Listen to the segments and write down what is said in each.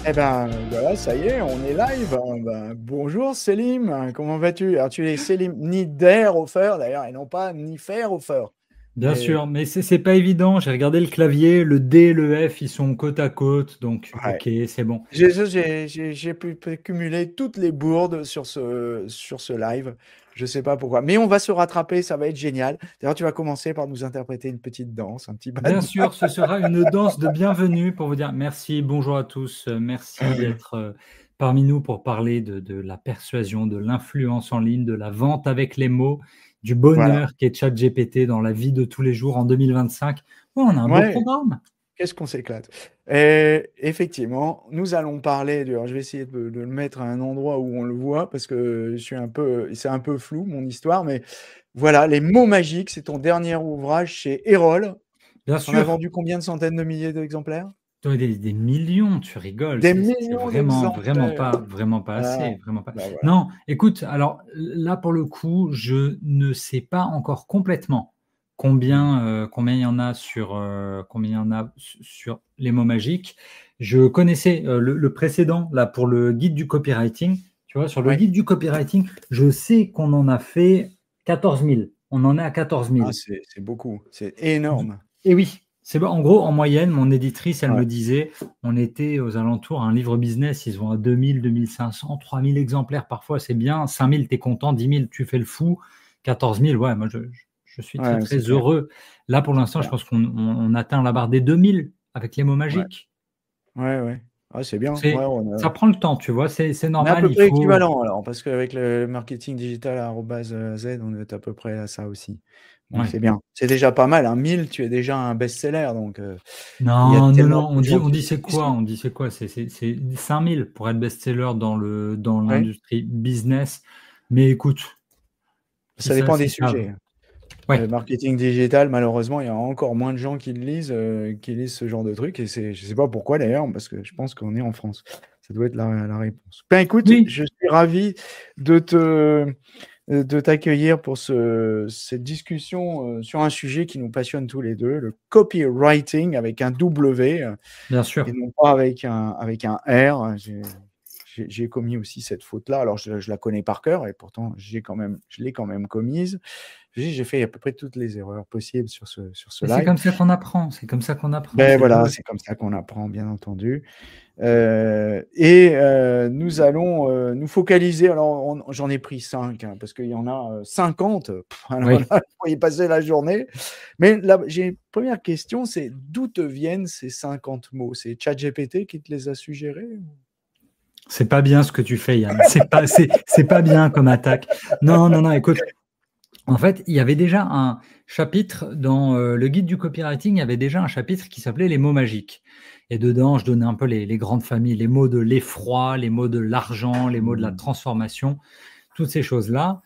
Eh ben, voilà, ça y est, on est live. Bonjour Selim, comment vas-tu? Alors tu es Selim Niederhofer d'ailleurs, et non pas Niferhofer. Bien Mais sûr, mais c'est pas évident. J'ai regardé le clavier, le D et le F, ils sont côte à côte, donc ouais, ok, c'est bon. j'ai pu cumuler toutes les bourdes sur ce live. Je sais pas pourquoi, mais on va se rattraper, ça va être génial. D'ailleurs, tu vas commencer par nous interpréter une petite danse, un petit bad Bien boy. sûr, ce sera une danse de bienvenue pour vous dire merci, bonjour à tous, merci d'être parmi nous pour parler de la persuasion, de l'influence en ligne, de la vente avec les mots, du Voilà. bonheur qu'est ChatGPT dans la vie de tous les jours en 2025. Oh, on a un beau Ouais. programme. Qu'est-ce qu'on s'éclate. Et effectivement, nous allons parler alors je vais essayer de le mettre à un endroit où on le voit parce que c'est un peu flou mon histoire, mais voilà, Les mots magiques, c'est ton dernier ouvrage chez Erol. Bien On a sûr, vendu combien de centaines de milliers d'exemplaires? des millions, tu rigoles, Des c'est millions vraiment, d'exemplaires. vraiment pas Ah, assez, vraiment pas. bah voilà. Non, écoute, alors là pour le coup, je ne sais pas encore complètement Mmh. combien il y en a combien il y en a sur les mots magiques. Je connaissais le précédent là pour le guide du copywriting. Tu vois, sur le Ouais. guide du copywriting, je sais qu'on en a fait 14 000. On en est à 14 Ah, 000. c'est beaucoup, c'est énorme. Et oui, c'est bon. En gros, en moyenne, mon éditrice, elle Ouais. me disait, on était aux alentours, un livre business, ils se vendent à 2000, 2500, 3000 exemplaires parfois, c'est bien. 5000, t'es content, 10 000, tu fais le fou. 14 000, ouais, moi, je suis très, Ouais, très c'est clair, heureux. Là, pour c'est l'instant, je clair. pense qu'on atteint la barre des 2000 avec les mots Ouais. magiques. Ouais, ouais. Ah, c'est bien. Ouais, Ça prend le temps, tu vois, c'est on est à normal, peu il près faut. équivalent alors, parce qu'avec le marketing digital @z, on est à peu près à ça aussi. Bon, Ouais. c'est bien. C'est déjà pas mal, hein. 1000, tu es déjà un best-seller, donc il y a Non, non, tellement non, peu de gens on qui dit lisent. c'est Si, quoi? si. On dit c'est quoi? C'est 5000 pour être best-seller dans Ouais, l'industrie business. Mais écoute, ça dépend des si ça. sujets. Ouais, Marketing digital, malheureusement, il y a encore moins de gens qui lisent ce genre de truc, et je sais pas pourquoi d'ailleurs, parce que je pense qu'on est en France. Ça doit être la réponse. Ben écoute, oui, je suis ravi de t'accueillir pour cette discussion sur un sujet qui nous passionne tous les deux, le copywriting avec un W bien et sûr. non pas avec un R. J'ai commis aussi cette faute-là. Alors, je la connais par cœur et pourtant, je l'ai quand même commise. J'ai fait à peu près toutes les erreurs possibles sur ce Mais c'est live. comme ça qu'on apprend. C'est comme ça qu'on apprend. Ben C'est le voilà, jeu. c'est comme ça qu'on apprend, bien entendu. Nous allons nous focaliser. Alors, j'en ai pris 5, hein, parce qu'il y en a 50. Alors Oui. là, il faut y passer la journée. Mais là, j'ai une première question, c'est d'où te viennent ces 50 mots? C'est ChatGPT qui te les a suggérés? C'est pas bien ce que tu fais, Yann. C'est pas bien comme attaque. Non, non, non. Écoute, en fait, il y avait déjà un chapitre dans le guide du copywriting. Il y avait déjà un chapitre qui s'appelait les mots magiques. Et dedans, je donnais un peu les grandes familles, les mots de l'effroi, les mots de l'argent, les mots de la Mmh. transformation, toutes ces choses-là.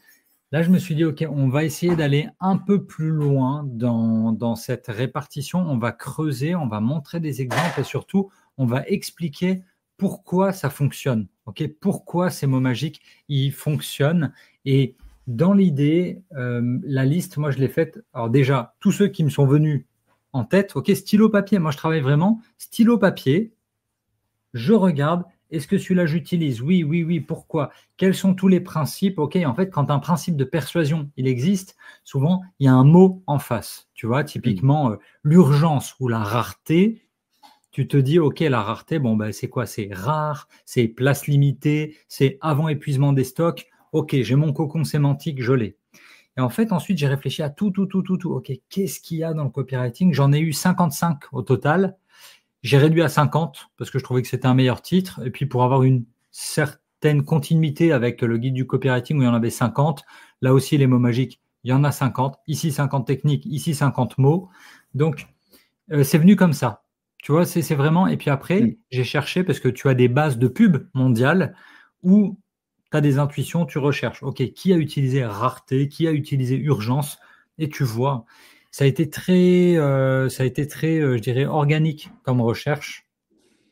Là, je me suis dit, OK, on va essayer d'aller un peu plus loin dans cette répartition. On va creuser, on va montrer des exemples et surtout, on va expliquer pourquoi ça fonctionne. OK, pourquoi ces mots magiques, ils fonctionnent. Et dans l'idée, la liste, moi, je l'ai faite. Alors déjà, tous ceux qui me sont venus en tête, OK, stylo papier. Moi, je travaille vraiment stylo papier. Je regarde, est-ce que celui-là j'utilise? Oui, oui, oui. Pourquoi? Quels sont tous les principes? OK, en fait, quand un principe de persuasion, il existe, souvent, il y a un mot en face. Tu vois, Mmh. typiquement, l'urgence ou la rareté, tu te dis, OK, la rareté, bon, ben, c'est quoi? C'est rare, c'est place limitée, c'est avant épuisement des stocks. OK, j'ai mon cocon sémantique, je l'ai. Et en fait, ensuite, j'ai réfléchi à tout, tout, tout, tout, tout. OK, qu'est-ce qu'il y a dans le copywriting? J'en ai eu 55 au total. J'ai réduit à 50 parce que je trouvais que c'était un meilleur titre. Et puis pour avoir une certaine continuité avec le guide du copywriting où il y en avait 50, là aussi les mots magiques, il y en a 50. Ici 50 techniques, ici 50 mots. Donc c'est venu comme ça. Tu vois, c'est vraiment. Et puis Mmh. après, j'ai cherché parce que tu as des bases de pub mondiales où tu as des intuitions, tu recherches. OK, qui a utilisé rareté, qui a utilisé urgence, et tu vois. Ça a été très, je dirais, organique comme recherche.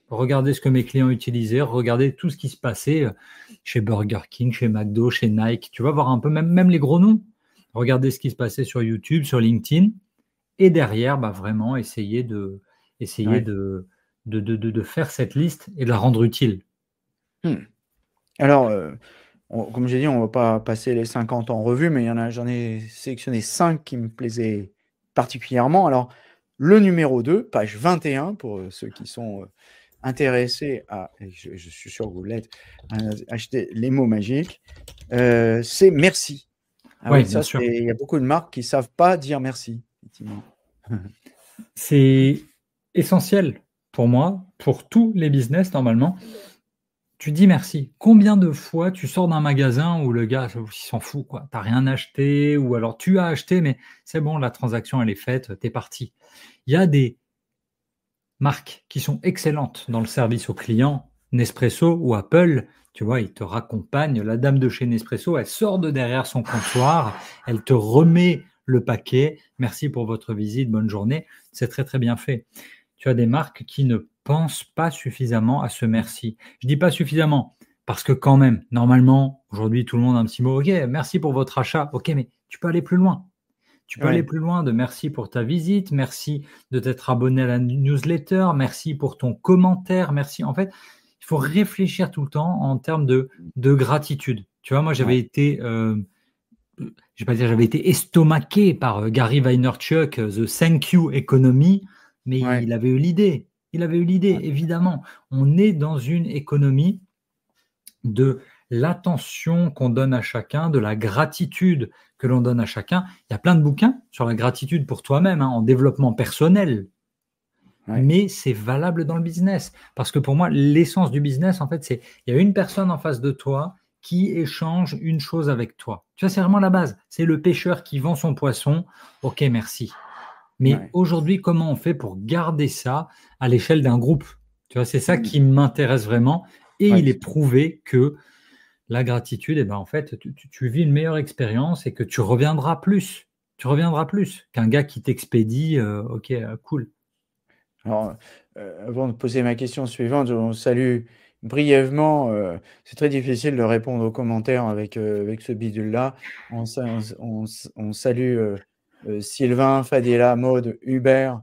Regarder ce que mes clients utilisaient, regarder tout ce qui se passait chez Burger King, chez McDo, chez Nike. Tu vas voir un peu même les gros noms. Regarder ce qui se passait sur YouTube, sur LinkedIn. Et derrière, bah, vraiment essayer Ouais. de faire cette liste et de la rendre utile. Hmm. Alors, comme j'ai dit, on va pas passer les 50 en revue, mais j'en ai sélectionné 5 qui me plaisaient particulièrement. Alors, le numéro 2, page 21, pour ceux qui sont intéressés et je suis sûr que vous l'êtes, à acheter les mots magiques, c'est merci. Ah Oui, oui, bien ça, sûr. il y a beaucoup de marques qui ne savent pas dire merci, effectivement. C'est essentiel pour moi, pour tous les business normalement. Tu dis merci. Combien de fois tu sors d'un magasin où le gars, il s'en fout, quoi. Tu n'as rien acheté, ou alors tu as acheté, mais c'est bon, la transaction, elle est faite, tu es parti. Il y a des marques qui sont excellentes dans le service au client, Nespresso ou Apple, tu vois, ils te raccompagnent. La dame de chez Nespresso, elle sort de derrière son comptoir, elle te remet le paquet. Merci pour votre visite, bonne journée. C'est très, très bien fait. Tu as des marques qui ne pensent pas suffisamment à ce merci. Je dis pas suffisamment parce que quand même, normalement, aujourd'hui, tout le monde a un petit mot. OK, merci pour votre achat. OK, mais tu peux aller plus loin. Tu peux aller Ouais. plus loin de merci pour ta visite, merci de t'être abonné à la newsletter, merci pour ton commentaire, merci. En fait, il faut réfléchir tout le temps en termes de gratitude. Tu vois, moi, Ouais. j'avais été, je vais pas dire, j'avais été estomaqué par Gary Vaynerchuk, The Thank You Economy, mais Ouais. il avait eu l'idée. Il avait eu l'idée, évidemment. On est dans une économie de l'attention qu'on donne à chacun, de la gratitude que l'on donne à chacun. Il y a plein de bouquins sur la gratitude pour toi-même, en développement personnel, Ouais. mais c'est valable dans le business. Parce que pour moi, l'essence du business, en fait, c'est il y a une personne en face de toi qui échange une chose avec toi. Tu vois, c'est vraiment la base. C'est le pêcheur qui vend son poisson. OK, merci. Mais Ouais. aujourd'hui, comment on fait pour garder ça à l'échelle d'un groupe? Tu vois, c'est ça Mm. qui m'intéresse vraiment. Et Ouais. il est prouvé que la gratitude, eh ben, en fait, tu vis une meilleure expérience et que tu reviendras plus. Tu reviendras plus qu'un gars qui t'expédie, OK, cool. Alors, avant de poser ma question suivante, on salue brièvement, c'est très difficile de répondre aux commentaires avec ce bidule-là. On salue, Sylvain, Fadila, Maud, Hubert,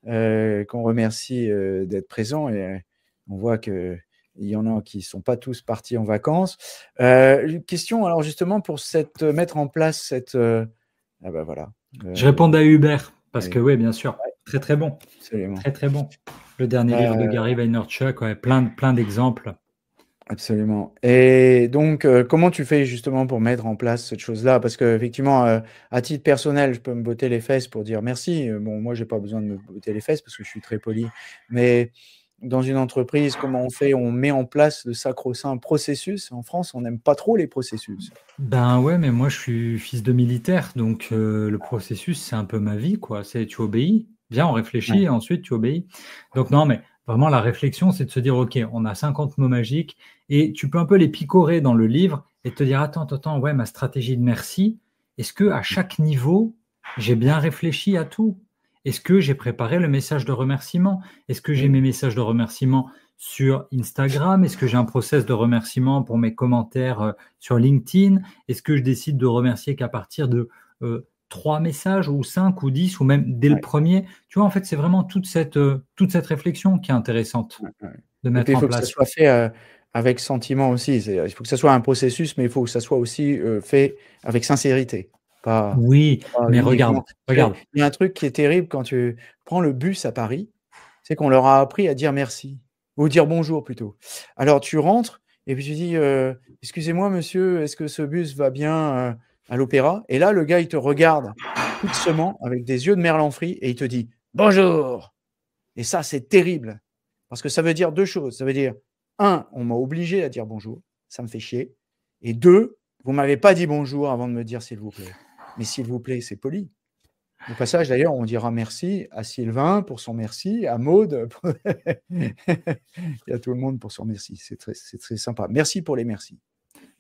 qu'on remercie, d'être présents et on voit qu'il y en a qui ne sont pas tous partis en vacances. Une question alors justement pour mettre en place ah bah, voilà, Je réponds à Hubert parce que allez, oui, bien sûr, ouais, très très bon, absolument. très très bon. Le dernier livre de Heu Gary Vaynerchuk, ouais, plein d'exemples. Absolument. Et donc, comment tu fais justement pour mettre en place cette chose-là? Parce qu'effectivement, à titre personnel, je peux me botter les fesses pour dire merci. Bon, moi, j'ai pas besoin de me botter les fesses parce que je suis très poli. Mais dans une entreprise, comment on fait? On met en place le sacro-saint processus. En France, on n'aime pas trop les processus. Ben ouais, mais moi je suis fils de militaire, donc le processus, c'est un peu ma vie, quoi. C'est tu obéis, viens, on réfléchit Ouais, et ensuite tu obéis. Donc non, mais vraiment la réflexion, c'est de se dire, OK, on a 50 mots magiques et tu peux un peu les picorer dans le livre et te dire, attends, ouais, ma stratégie de merci, est-ce que à chaque niveau, j'ai bien réfléchi à tout? Est-ce que j'ai préparé le message de remerciement? Est-ce que j'ai mmh, mes messages de remerciement sur Instagram? Est-ce que j'ai un process de remerciement pour mes commentaires sur LinkedIn? Est-ce que je décide de remercier qu'à partir de 3 messages ou 5 ou 10 ou même dès le ouais, premier? Tu vois, en fait, c'est vraiment toute cette réflexion qui est intéressante ouais, ouais. de Et puis, mettre il en faut que ça place. soit fait, avec sentiment aussi. Il faut que ça soit un processus, mais il faut que ça soit aussi, fait avec sincérité. Pas Oui, Pas mais uniquement. regarde, regarde. Il y a un truc qui est terrible quand tu prends le bus à Paris, c'est qu'on leur a appris à dire merci ou dire bonjour plutôt. Alors tu rentres et puis tu dis, «Excusez-moi monsieur, est-ce que ce bus va bien, à l'Opéra?» Et là, le gars, il te regarde fixement avec des yeux de merlan-frit et il te dit: «Bonjour!» Et ça, c'est terrible parce que ça veut dire 2 choses. Ça veut dire: un, on m'a obligé à dire bonjour, ça me fait chier et 2, vous m'avez pas dit bonjour avant de me dire s'il vous plaît. Mais s'il vous plaît, c'est poli. Au passage, d'ailleurs, on dira merci à Sylvain pour son merci, à Maud pour et à tout le monde pour son merci. C'est très sympa. Merci pour les merci.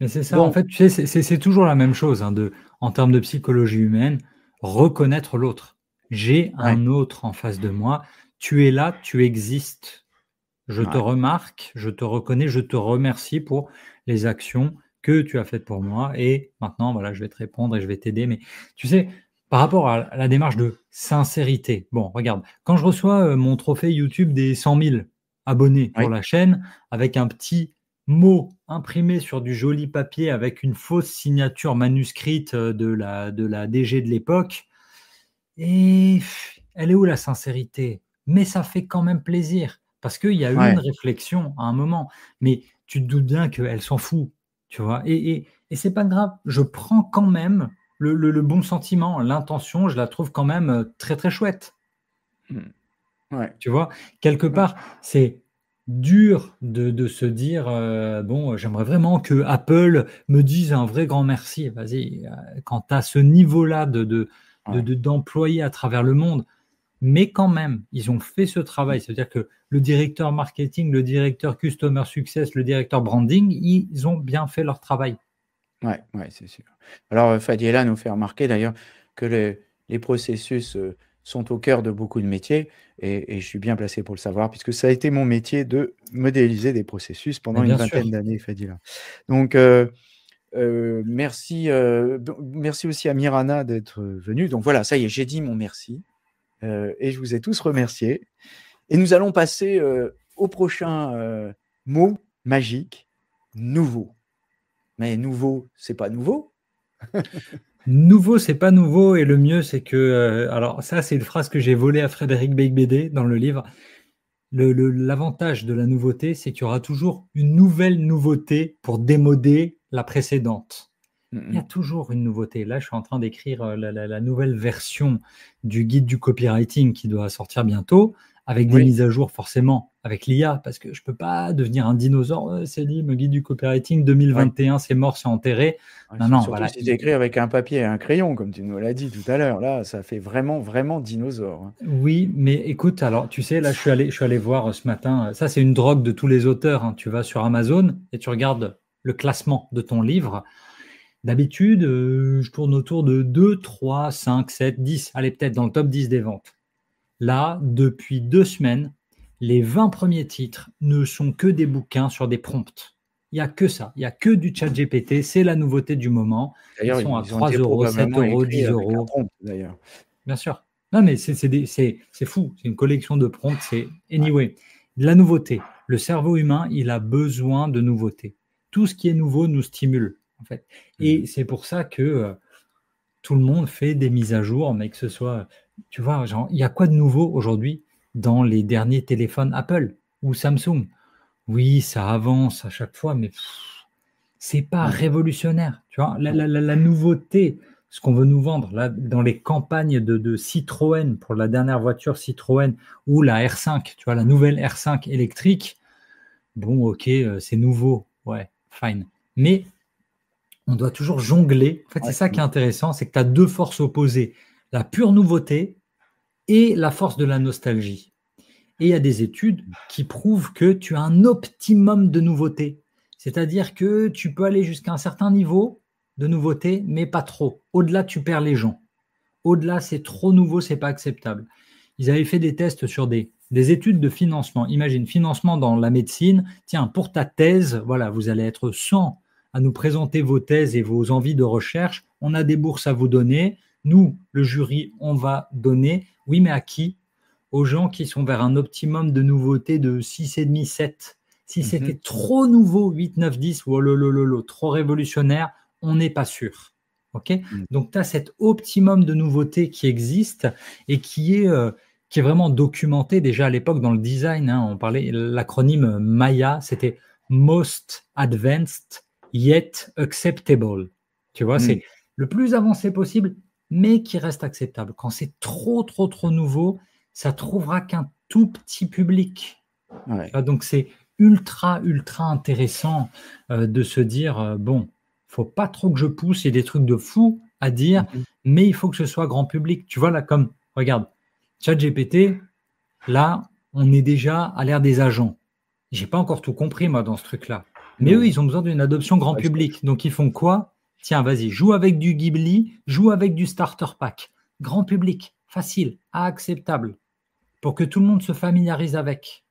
Mais c'est ça, en Donc fait, tu sais, c'est toujours la même chose, hein, en termes de psychologie humaine, reconnaître l'autre. J'ai ouais, un autre en face de moi, tu es là, tu existes. Je te ouais, remarque, je te reconnais, je te remercie pour les actions que tu as faites pour moi et maintenant, voilà, je vais te répondre et je vais t'aider. Mais tu sais, par rapport à la démarche de sincérité, bon, regarde, quand je reçois mon trophée YouTube des 100 000 abonnés pour Oui, la chaîne, avec un petit mot imprimé sur du joli papier avec une fausse signature manuscrite de la DG de l'époque, et elle est où la sincérité? Mais ça fait quand même plaisir, parce qu'il y a eu une ouais. réflexion à un moment. Mais tu te doutes bien qu'elle s'en fout, tu vois. Et c'est pas grave, je prends quand même le bon sentiment, l'intention, je la trouve quand même très très chouette. Mmh. Ouais, Tu vois, quelque ouais, part, c'est dur de se dire bon, j'aimerais vraiment que Apple me dise un vrai grand merci. Vas-y, quand tu as ce niveau-là ouais. d'employés à travers le monde, mais quand même, ils ont fait ce travail. C'est-à-dire que le directeur marketing, le directeur customer success, le directeur branding, ils ont bien fait leur travail. Ouais, ouais, c'est sûr. Alors, Fadiela nous fait remarquer d'ailleurs que les processus sont au cœur de beaucoup de métiers et je suis bien placé pour le savoir puisque ça a été mon métier de modéliser des processus Mais pendant une bien sûr. vingtaine d'années, Fadila. Donc, merci, merci aussi à Mirana d'être venue. Donc voilà, ça y est, j'ai dit mon merci et je vous ai tous remerciés. Et nous allons passer au prochain mot magique, nouveau. Mais nouveau, c'est pas nouveau. Nouveau, c'est pas nouveau, et le mieux, c'est que, alors ça, c'est une phrase que j'ai volée à Frédéric Beigbeder dans le livre. L'avantage de la nouveauté, c'est qu'il y aura toujours une nouvelle nouveauté pour démoder la précédente. Il y a Mhm. toujours une nouveauté. Là, je suis en train d'écrire la nouvelle version du guide du copywriting qui doit sortir bientôt, avec des Oui. mises à jour forcément avec l'IA, parce que je ne peux pas devenir un dinosaure. C'est dit, le guide du copywriting Oui. 2021, c'est mort, c'est enterré. Ouais, Non, non, surtout voilà. si tu écris avec un papier et un crayon, comme tu nous l'as dit tout à l'heure. Là, ça fait vraiment, vraiment dinosaure, hein. Oui, mais écoute, alors tu sais, là je suis allé voir ce matin, ça c'est une drogue de tous les auteurs, hein. Tu vas sur Amazon et tu regardes le classement de ton livre. D'habitude, je tourne autour de 2, 3, 5, 7, 10. Allez, peut-être dans le top 10 des ventes. Là, depuis 2 semaines, les 20 premiers titres ne sont que des bouquins sur des prompts. Il n'y a que ça, il n'y a que du chat GPT, c'est la nouveauté du moment. Ils D'ailleurs, sont à ils ont 3 été euros, 7 probablement euros, écrits 10 avec un euros. prompt, d'ailleurs. Bien sûr. Non, mais c'est fou. C'est une collection de prompts. C'est Ouais. anyway. De la nouveauté. Le cerveau humain, il a besoin de nouveauté. Tout ce qui est nouveau nous stimule, en fait. Et Mhm. c'est pour ça que tout le monde fait des mises à jour, mais que ce soit, tu vois, genre, il y a quoi de nouveau aujourd'hui dans les derniers téléphones Apple ou Samsung? Oui, ça avance à chaque fois, mais c'est pas Ouais. révolutionnaire. Tu vois, Ouais. la nouveauté, ce qu'on veut nous vendre là, dans les campagnes de Citroën pour la dernière voiture Citroën ou la R5, tu vois, la nouvelle R5 électrique, bon, ok, c'est nouveau, ouais, fine. Mais on doit toujours jongler. En fait, c'est Ouais. ça qui est intéressant, c'est que tu as deux forces opposées, la pure nouveauté et la force de la nostalgie. Et il y a des études qui prouvent que tu as un optimum de nouveauté. C'est-à-dire que tu peux aller jusqu'à un certain niveau de nouveauté, mais pas trop. Au-delà, tu perds les gens. Au-delà, c'est trop nouveau, c'est pas acceptable. Ils avaient fait des tests sur des études de financement. Imagine, financement dans la médecine. Tiens, pour ta thèse, voilà, vous allez être 100 à nous présenter vos thèses et vos envies de recherche. On a des bourses à vous donner. Nous, le jury, on va donner. Oui, mais à qui? Aux gens qui sont vers un optimum de nouveauté de 6,5, 7. Si c'était Mhm. trop nouveau, 8, 9, 10, oh trop révolutionnaire, on n'est pas sûr. OK? Mhm. Donc, tu as cet optimum de nouveauté qui existe et qui est vraiment documenté déjà à l'époque dans le design, hein. On parlait, l'acronyme MAYA, c'était Most Advanced Yet Acceptable. Tu vois, Mhm. c'est le plus avancé possible, mais qui reste acceptable. Quand c'est trop, trop, trop nouveau, ça trouvera qu'un tout petit public. Ouais. Donc, c'est ultra, ultra intéressant de se dire, bon, faut pas trop que je pousse, il y a des trucs de fou à dire, Mhm. mais il faut que ce soit grand public. Tu vois, là, comme, regarde, ChatGPT, là, on est déjà à l'ère des agents. J'ai pas encore tout compris, moi, dans ce truc-là. Mais eux, Non, ils ont besoin d'une adoption grand pas le choix. public. Donc, ils font quoi? Tiens, vas-y, joue avec du Ghibli, joue avec du starter pack. Grand public, facile, acceptable, pour que tout le monde se familiarise avec.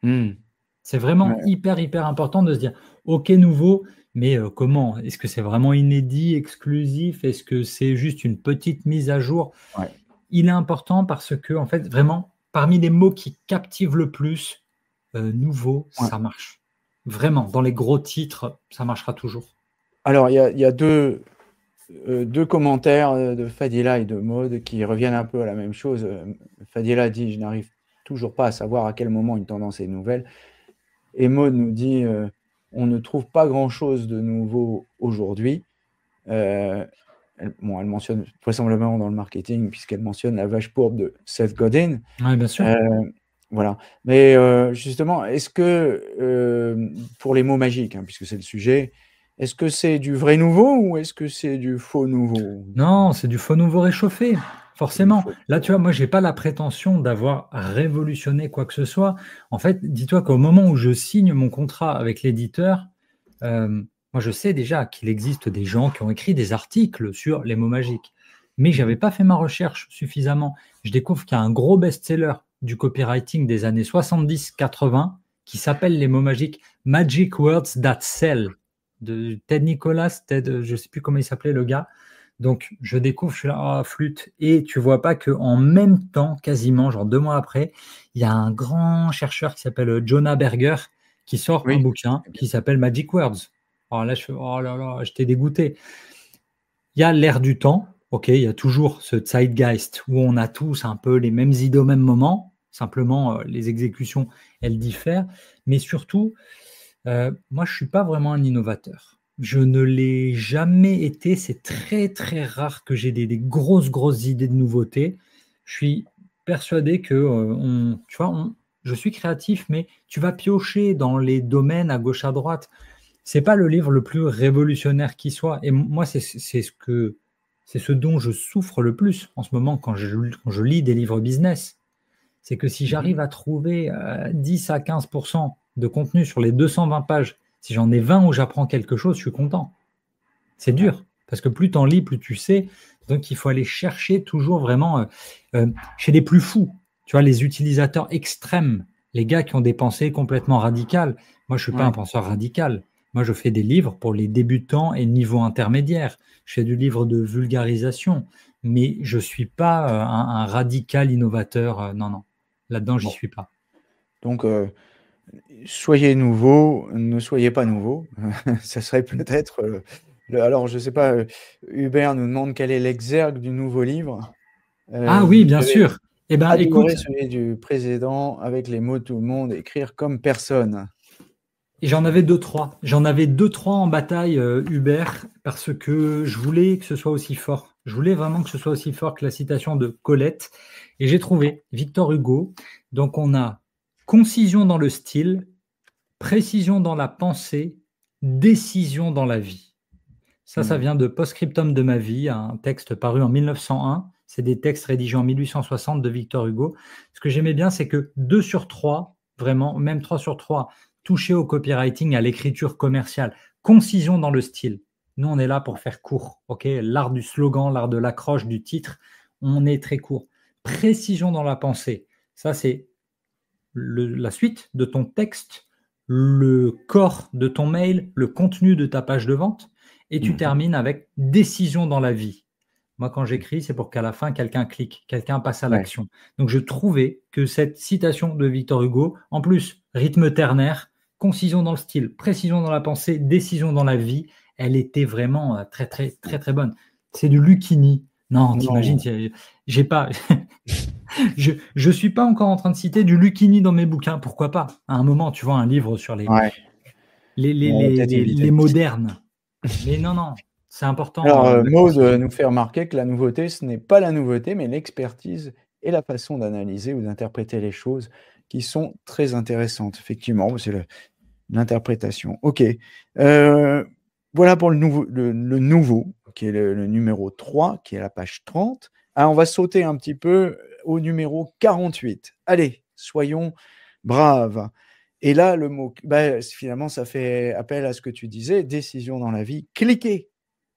Mhm. C'est vraiment Ouais. hyper, hyper important de se dire, OK, nouveau, Mais comment? Est-ce que c'est vraiment inédit, exclusif? Est-ce que c'est juste une petite mise à jour? Ouais. Il est important parce que, en fait, vraiment, parmi les mots qui captivent le plus, nouveau, Ouais. ça marche. Vraiment, dans les gros titres, ça marchera toujours. Alors, il y a deux commentaires de Fadila et de Maud qui reviennent un peu à la même chose. Fadila dit: je n'arrive toujours pas à savoir à quel moment une tendance est nouvelle. Et Maud nous dit: on ne trouve pas grand-chose de nouveau aujourd'hui. Elle mentionne vraisemblablement dans le marketing, puisqu'elle mentionne la vache pourpre de Seth Godin. Oui, bien sûr. Voilà. Mais justement, est-ce que, pour les mots magiques, hein, puisque c'est le sujet, est-ce que c'est du vrai nouveau ou est-ce que c'est du faux nouveau? Non, c'est du faux nouveau réchauffé, C'est du forcément. faux. Là, tu vois, moi, j'ai pas la prétention d'avoir révolutionné quoi que ce soit. En fait, dis-toi qu'au moment où je signe mon contrat avec l'éditeur, moi, je sais déjà qu'il existe des gens qui ont écrit des articles sur les mots magiques, mais j'avais pas fait ma recherche suffisamment. Je découvre qu'il y a un gros best-seller du copywriting des années 70-80 qui s'appelle Les mots magiques, Magic Words That Sell, de Ted Nicholas, je sais plus comment il s'appelait le gars. Donc, je découvre, je suis là, ah, flûte. Et tu vois pas qu'en même temps, quasiment, genre 2 mois après, il y a un grand chercheur qui s'appelle Jonah Berger qui sort un Oui. bouquin qui s'appelle Magic Words. Alors là, je fais, oh là là, j'étais dégoûté. Il y a l'ère du temps, ok, il y a toujours ce zeitgeist où on a tous un peu les mêmes idées au même moment, simplement les exécutions, elles diffèrent. Mais surtout, moi, je suis pas vraiment un innovateur. Je ne l'ai jamais été. C'est très, très rare que j'ai des grosses idées de nouveautés. Je suis persuadé que, tu vois, je suis créatif, mais tu vas piocher dans les domaines à gauche, à droite. C'est pas le livre le plus révolutionnaire qui soit. Et moi, c'est ce dont je souffre le plus en ce moment quand je lis des livres business. C'est que si Mhm. j'arrive à trouver 10 à 15% de contenu sur les 220 pages, si j'en ai 20 où j'apprends quelque chose, je suis content. C'est Ouais. dur, parce que plus tu en lis, plus tu sais. Donc, il faut aller chercher toujours vraiment chez les plus fous. Tu vois, les utilisateurs extrêmes, les gars qui ont des pensées complètement radicales. Moi, je ne suis pas un Ouais. penseur radical. Moi, je fais des livres pour les débutants et niveau intermédiaire. Je fais du livre de vulgarisation. Mais je ne suis pas un radical innovateur. Non, non. Là-dedans, j'y Bon. suis pas. Donc, soyez nouveau, ne soyez pas nouveau. Ça serait peut-être. Alors, je ne sais pas, Hubert nous demande quel est l'exergue du nouveau livre. Ah oui, Vous bien avez sûr. Eh bien, écoute, adoré celui du président avec les mots de tout le monde, écrire comme personne. et j'en avais deux, trois. J'en avais deux, trois en bataille, Hubert, parce que je voulais que ce soit aussi fort. Je voulais vraiment que ce soit aussi fort que la citation de Colette. Et j'ai trouvé Victor Hugo. Donc, on a concision dans le style, précision dans la pensée, décision dans la vie. Ça Hmm. vient de Postscriptum de ma vie, un texte paru en 1901. C'est des textes rédigés en 1860 de Victor Hugo. Ce que j'aimais bien, c'est que 2 sur 3, vraiment, même 3 sur 3, touchaient au copywriting, à l'écriture commerciale. Concision dans le style. Nous, on est là pour faire court. Ok, l'art du slogan, l'art de l'accroche, du titre, on est très court. Précision dans la pensée. Ça, c'est la suite de ton texte, le corps de ton mail, le contenu de ta page de vente, et tu Mhm. termines avec décision dans la vie. Moi, quand j'écris, c'est pour qu'à la fin, quelqu'un clique, quelqu'un passe à Ouais. l'action. Donc, je trouvais que cette citation de Victor Hugo, en plus, rythme ternaire, concision dans le style, précision dans la pensée, décision dans la vie, elle était vraiment très, très, très, très bonne. C'est du Lucchini. Non, t'imagines, Non. j'ai pas, je ne suis pas encore en train de citer du Lucchini dans mes bouquins. Pourquoi pas? À un moment, tu vois, un livre sur Ouais. On va peut-être les éviter. modernes. Mais non, non, c'est important, Alors, la Maud concision. nous fait remarquer que la nouveauté, ce n'est pas la nouveauté, mais l'expertise et la façon d'analyser ou d'interpréter les choses qui sont très intéressantes. Effectivement, c'est l'interprétation. OK. Voilà pour le nouveau, qui est le numéro 3, qui est la page 30. Ah, on va sauter un petit peu au numéro 48. Allez, soyons braves. Et là, le mot, finalement, ça fait appel à ce que tu disais, décision dans la vie. Cliquez.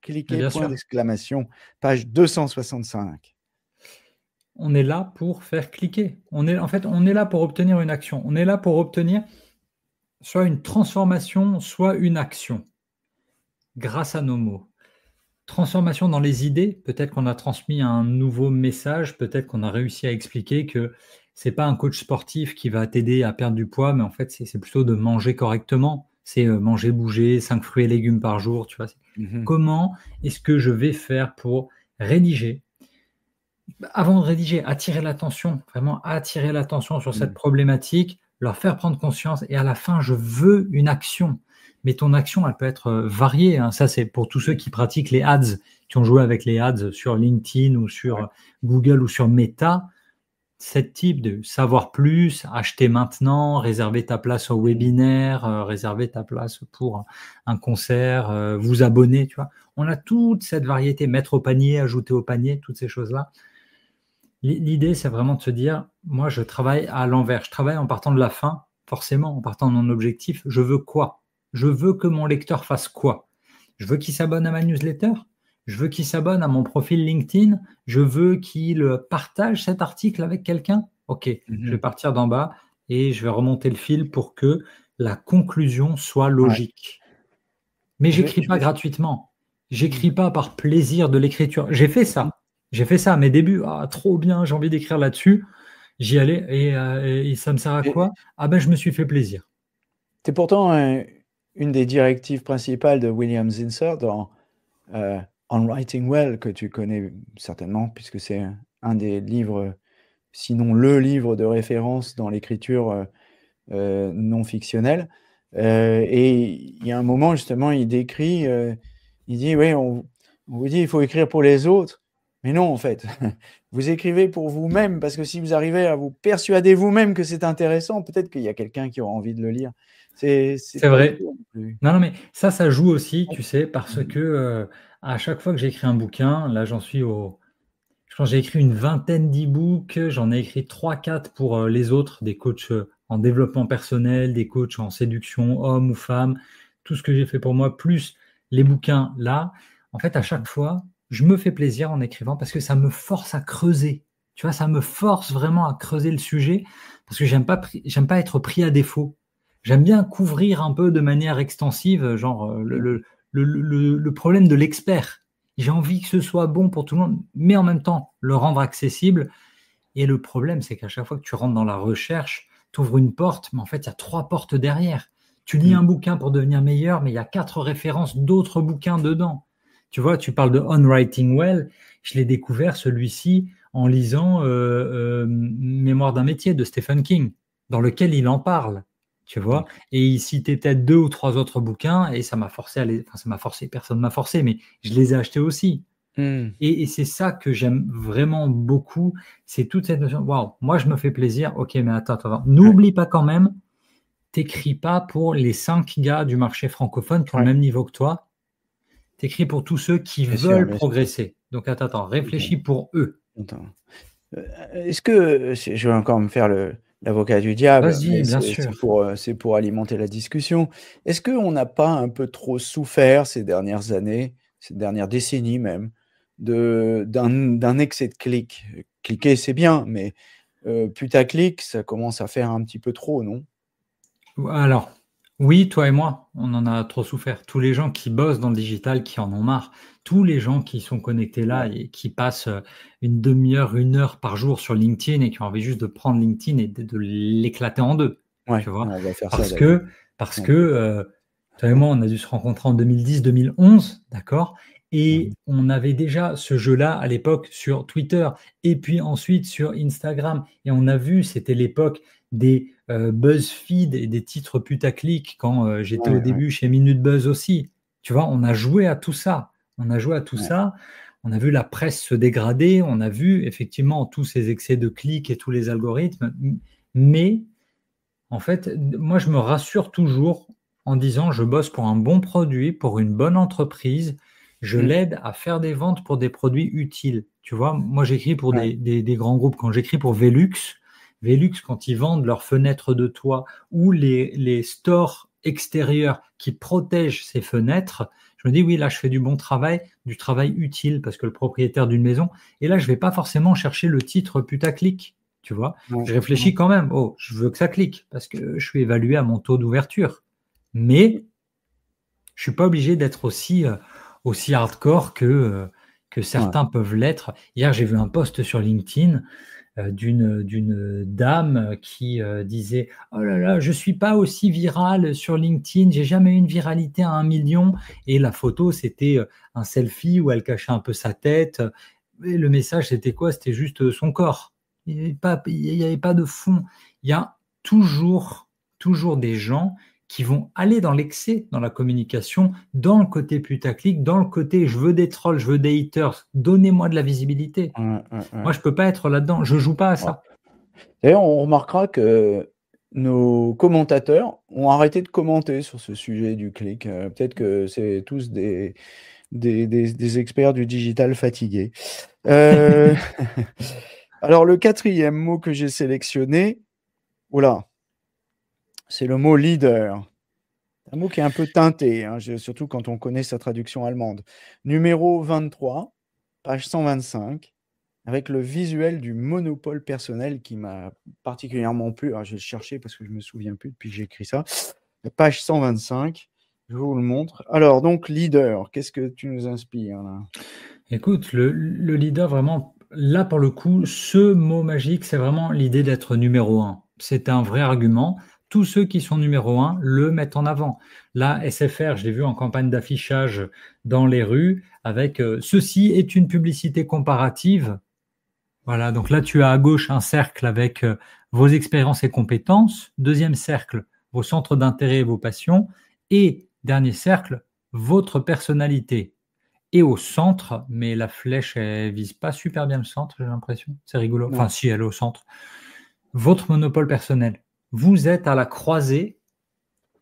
Mais Cliquez, bien point sûr, d'exclamation, page 265. on est là pour faire cliquer. En fait, on est là pour obtenir une action. On est là pour obtenir soit une transformation, soit une action. grâce à nos mots. Transformation dans les idées, peut-être qu'on a transmis un nouveau message, peut-être qu'on a réussi à expliquer que c'est pas un coach sportif qui va t'aider à perdre du poids, mais en fait, c'est plutôt de manger correctement. C'est manger, bouger, 5 fruits et légumes par jour, tu vois. Comment est-ce que je vais faire pour rédiger? Avant de rédiger, attirer l'attention, vraiment attirer l'attention sur cette problématique, leur faire prendre conscience, et à la fin, je veux une action. Mais ton action, elle peut être variée, hein. Ça, c'est pour tous ceux qui pratiquent les ads, qui ont joué avec les ads sur LinkedIn ou sur Google ou sur Meta. Ce type de savoir plus, acheter maintenant, réserver ta place au webinaire, réserver ta place pour un concert, vous abonner, tu vois. On a toute cette variété, mettre au panier, ajouter au panier, toutes ces choses-là. L'idée, c'est vraiment de se dire, moi, je travaille à l'envers. Je travaille en partant de la fin, forcément, en partant de mon objectif. Je veux quoi? Je veux que mon lecteur fasse quoi? Je veux qu'il s'abonne à ma newsletter. Je veux qu'il s'abonne à mon profil LinkedIn. Je veux qu'il partage cet article avec quelqu'un. OK, je vais partir d'en bas et je vais remonter le fil pour que la conclusion soit logique. Mais j'écris pas gratuitement. J'écris pas par plaisir de l'écriture. J'ai fait ça. J'ai fait ça à mes débuts. Ah, trop bien, j'ai envie d'écrire là-dessus. J'y allais et ça me sert à quoi? Ah ben, je me suis fait plaisir. C'est pourtant une des directives principales de William Zinsser dans On Writing Well, que tu connais certainement, puisque c'est un des livres, sinon le livre de référence dans l'écriture non fictionnelle. Et il y a un moment, justement, il décrit, il dit, oui, on vous dit, il faut écrire pour les autres. Mais non, en fait, vous écrivez pour vous-même, parce que si vous arrivez à vous persuader vous-même que c'est intéressant, peut-être qu'il y a quelqu'un qui aura envie de le lire. C'est vrai. Non, mais ça joue aussi, tu sais, parce que à chaque fois que j'écris un bouquin, là, j'en suis au... Je pense que j'ai écrit une vingtaine d'e-books, j'en ai écrit 3-4 pour les autres, des coachs en développement personnel, des coachs en séduction, hommes ou femmes, tout ce que j'ai fait pour moi, plus les bouquins là. En fait, à chaque fois, je me fais plaisir en écrivant parce que ça me force à creuser. Tu vois, ça me force vraiment à creuser le sujet parce que j'aime pas être pris à défaut. J'aime bien couvrir un peu de manière extensive, genre le problème de l'expert. J'ai envie que ce soit bon pour tout le monde, mais en même temps, le rendre accessible. Et le problème, c'est qu'à chaque fois que tu rentres dans la recherche, tu ouvres une porte, mais en fait, il y a 3 portes derrière. Tu lis un bouquin pour devenir meilleur, mais il y a 4 références d'autres bouquins dedans. Tu vois, tu parles de On Writing Well. Je l'ai découvert, celui-ci, en lisant Mémoire d'un métier de Stephen King, dans lequel il en parle. Tu vois, et il citait peut-être 2 ou 3 autres bouquins, et ça m'a forcé à les... Enfin, ça m'a forcé, personne ne m'a forcé, mais je les ai achetés aussi. Et c'est ça que j'aime vraiment beaucoup, c'est toute cette notion, waouh, moi je me fais plaisir, ok, mais attends. N'oublie pas quand même, t'écris pas pour les 5 gars du marché francophone qui ont le même niveau que toi, t'écris pour tous ceux qui veulent progresser. Donc attends, réfléchis pour eux. Est-ce que, je vais encore me faire l'avocat du diable, vas-y, bien sûr. C'est pour alimenter la discussion. Est-ce qu'on n'a pas un peu trop souffert ces dernières années, ces dernières décennies même, d'un excès de clics? Cliquer, c'est bien, mais putaclic, ça commence à faire un petit peu trop, non? Alors, oui, toi et moi, on en a trop souffert. Tous les gens qui bossent dans le digital, qui en ont marre, tous les gens qui sont connectés là et qui passent une demi-heure, 1 heure par jour sur LinkedIn et qui ont envie juste de prendre LinkedIn et de l'éclater en deux. Tu vois, on va faire parce ça, que toi et moi, on a dû se rencontrer en 2010-2011, d'accord? Et on avait déjà ce jeu-là à l'époque sur Twitter et puis ensuite sur Instagram. Et on a vu, c'était l'époque des BuzzFeed et des titres putaclic quand j'étais au début chez Minute Buzz aussi. Tu vois, on a joué à tout ça. On a joué à tout ça. On a vu la presse se dégrader. On a vu effectivement tous ces excès de clics et tous les algorithmes. Mais en fait, moi, je me rassure toujours en disant je bosse pour un bon produit, pour une bonne entreprise. Je l'aide à faire des ventes pour des produits utiles. Tu vois, moi, j'écris pour des grands groupes. Quand j'écris pour Velux, quand ils vendent leurs fenêtres de toit ou les stores extérieurs qui protègent ces fenêtres, je me dis oui, là, je fais du bon travail, du travail utile parce que le propriétaire d'une maison, et là, je ne vais pas forcément chercher le titre putaclic, tu vois. Je réfléchis quand même, je veux que ça clique parce que je suis évalué à mon taux d'ouverture. Mais Je suis pas obligé d'être aussi hardcore que certains peuvent l'être. Hier, j'ai vu un post sur LinkedIn d'une dame qui disait « Oh là là, je suis pas aussi virale sur LinkedIn, j'ai jamais eu une viralité à 1 million. » Et la photo, c'était un selfie où elle cachait un peu sa tête. Et le message, c'était quoi? C'était juste son corps. Il n'y avait pas de fond. Il y a toujours des gens qui vont aller dans l'excès dans la communication, dans le côté putaclic, dans le côté je veux des trolls, je veux des haters, donnez-moi de la visibilité. Moi, je ne peux pas être là-dedans, je ne joue pas à ça. D'ailleurs, on remarquera que nos commentateurs ont arrêté de commenter sur ce sujet du clic. Peut-être que c'est tous des experts du digital fatigués. Alors, le 4e mot que j'ai sélectionné, voilà, c'est le mot leader. Un mot qui est un peu teinté, hein, surtout quand on connaît sa traduction allemande. Numéro 23, page 125, avec le visuel du monopole personnel qui m'a particulièrement plu. Alors, je vais le chercher parce que je ne me souviens plus depuis que j'ai écrit ça. Page 125, je vous le montre. Alors, donc, leader, qu'est-ce que tu nous inspires là? Écoute, le leader, vraiment, là, pour le coup, ce mot magique, c'est vraiment l'idée d'être numéro 1. C'est un vrai argument. Tous ceux qui sont numéro 1 le mettent en avant. Là, SFR, je l'ai vu en campagne d'affichage dans les rues avec ceci est une publicité comparative. Voilà, donc là, tu as à gauche un cercle avec vos expériences et compétences. Deuxième cercle, vos centres d'intérêt et vos passions. Et dernier cercle, votre personnalité. Et au centre, mais la flèche, elle vise pas super bien le centre, j'ai l'impression. C'est rigolo. Enfin, si, elle est au centre. Votre monopole personnel. Vous êtes à la croisée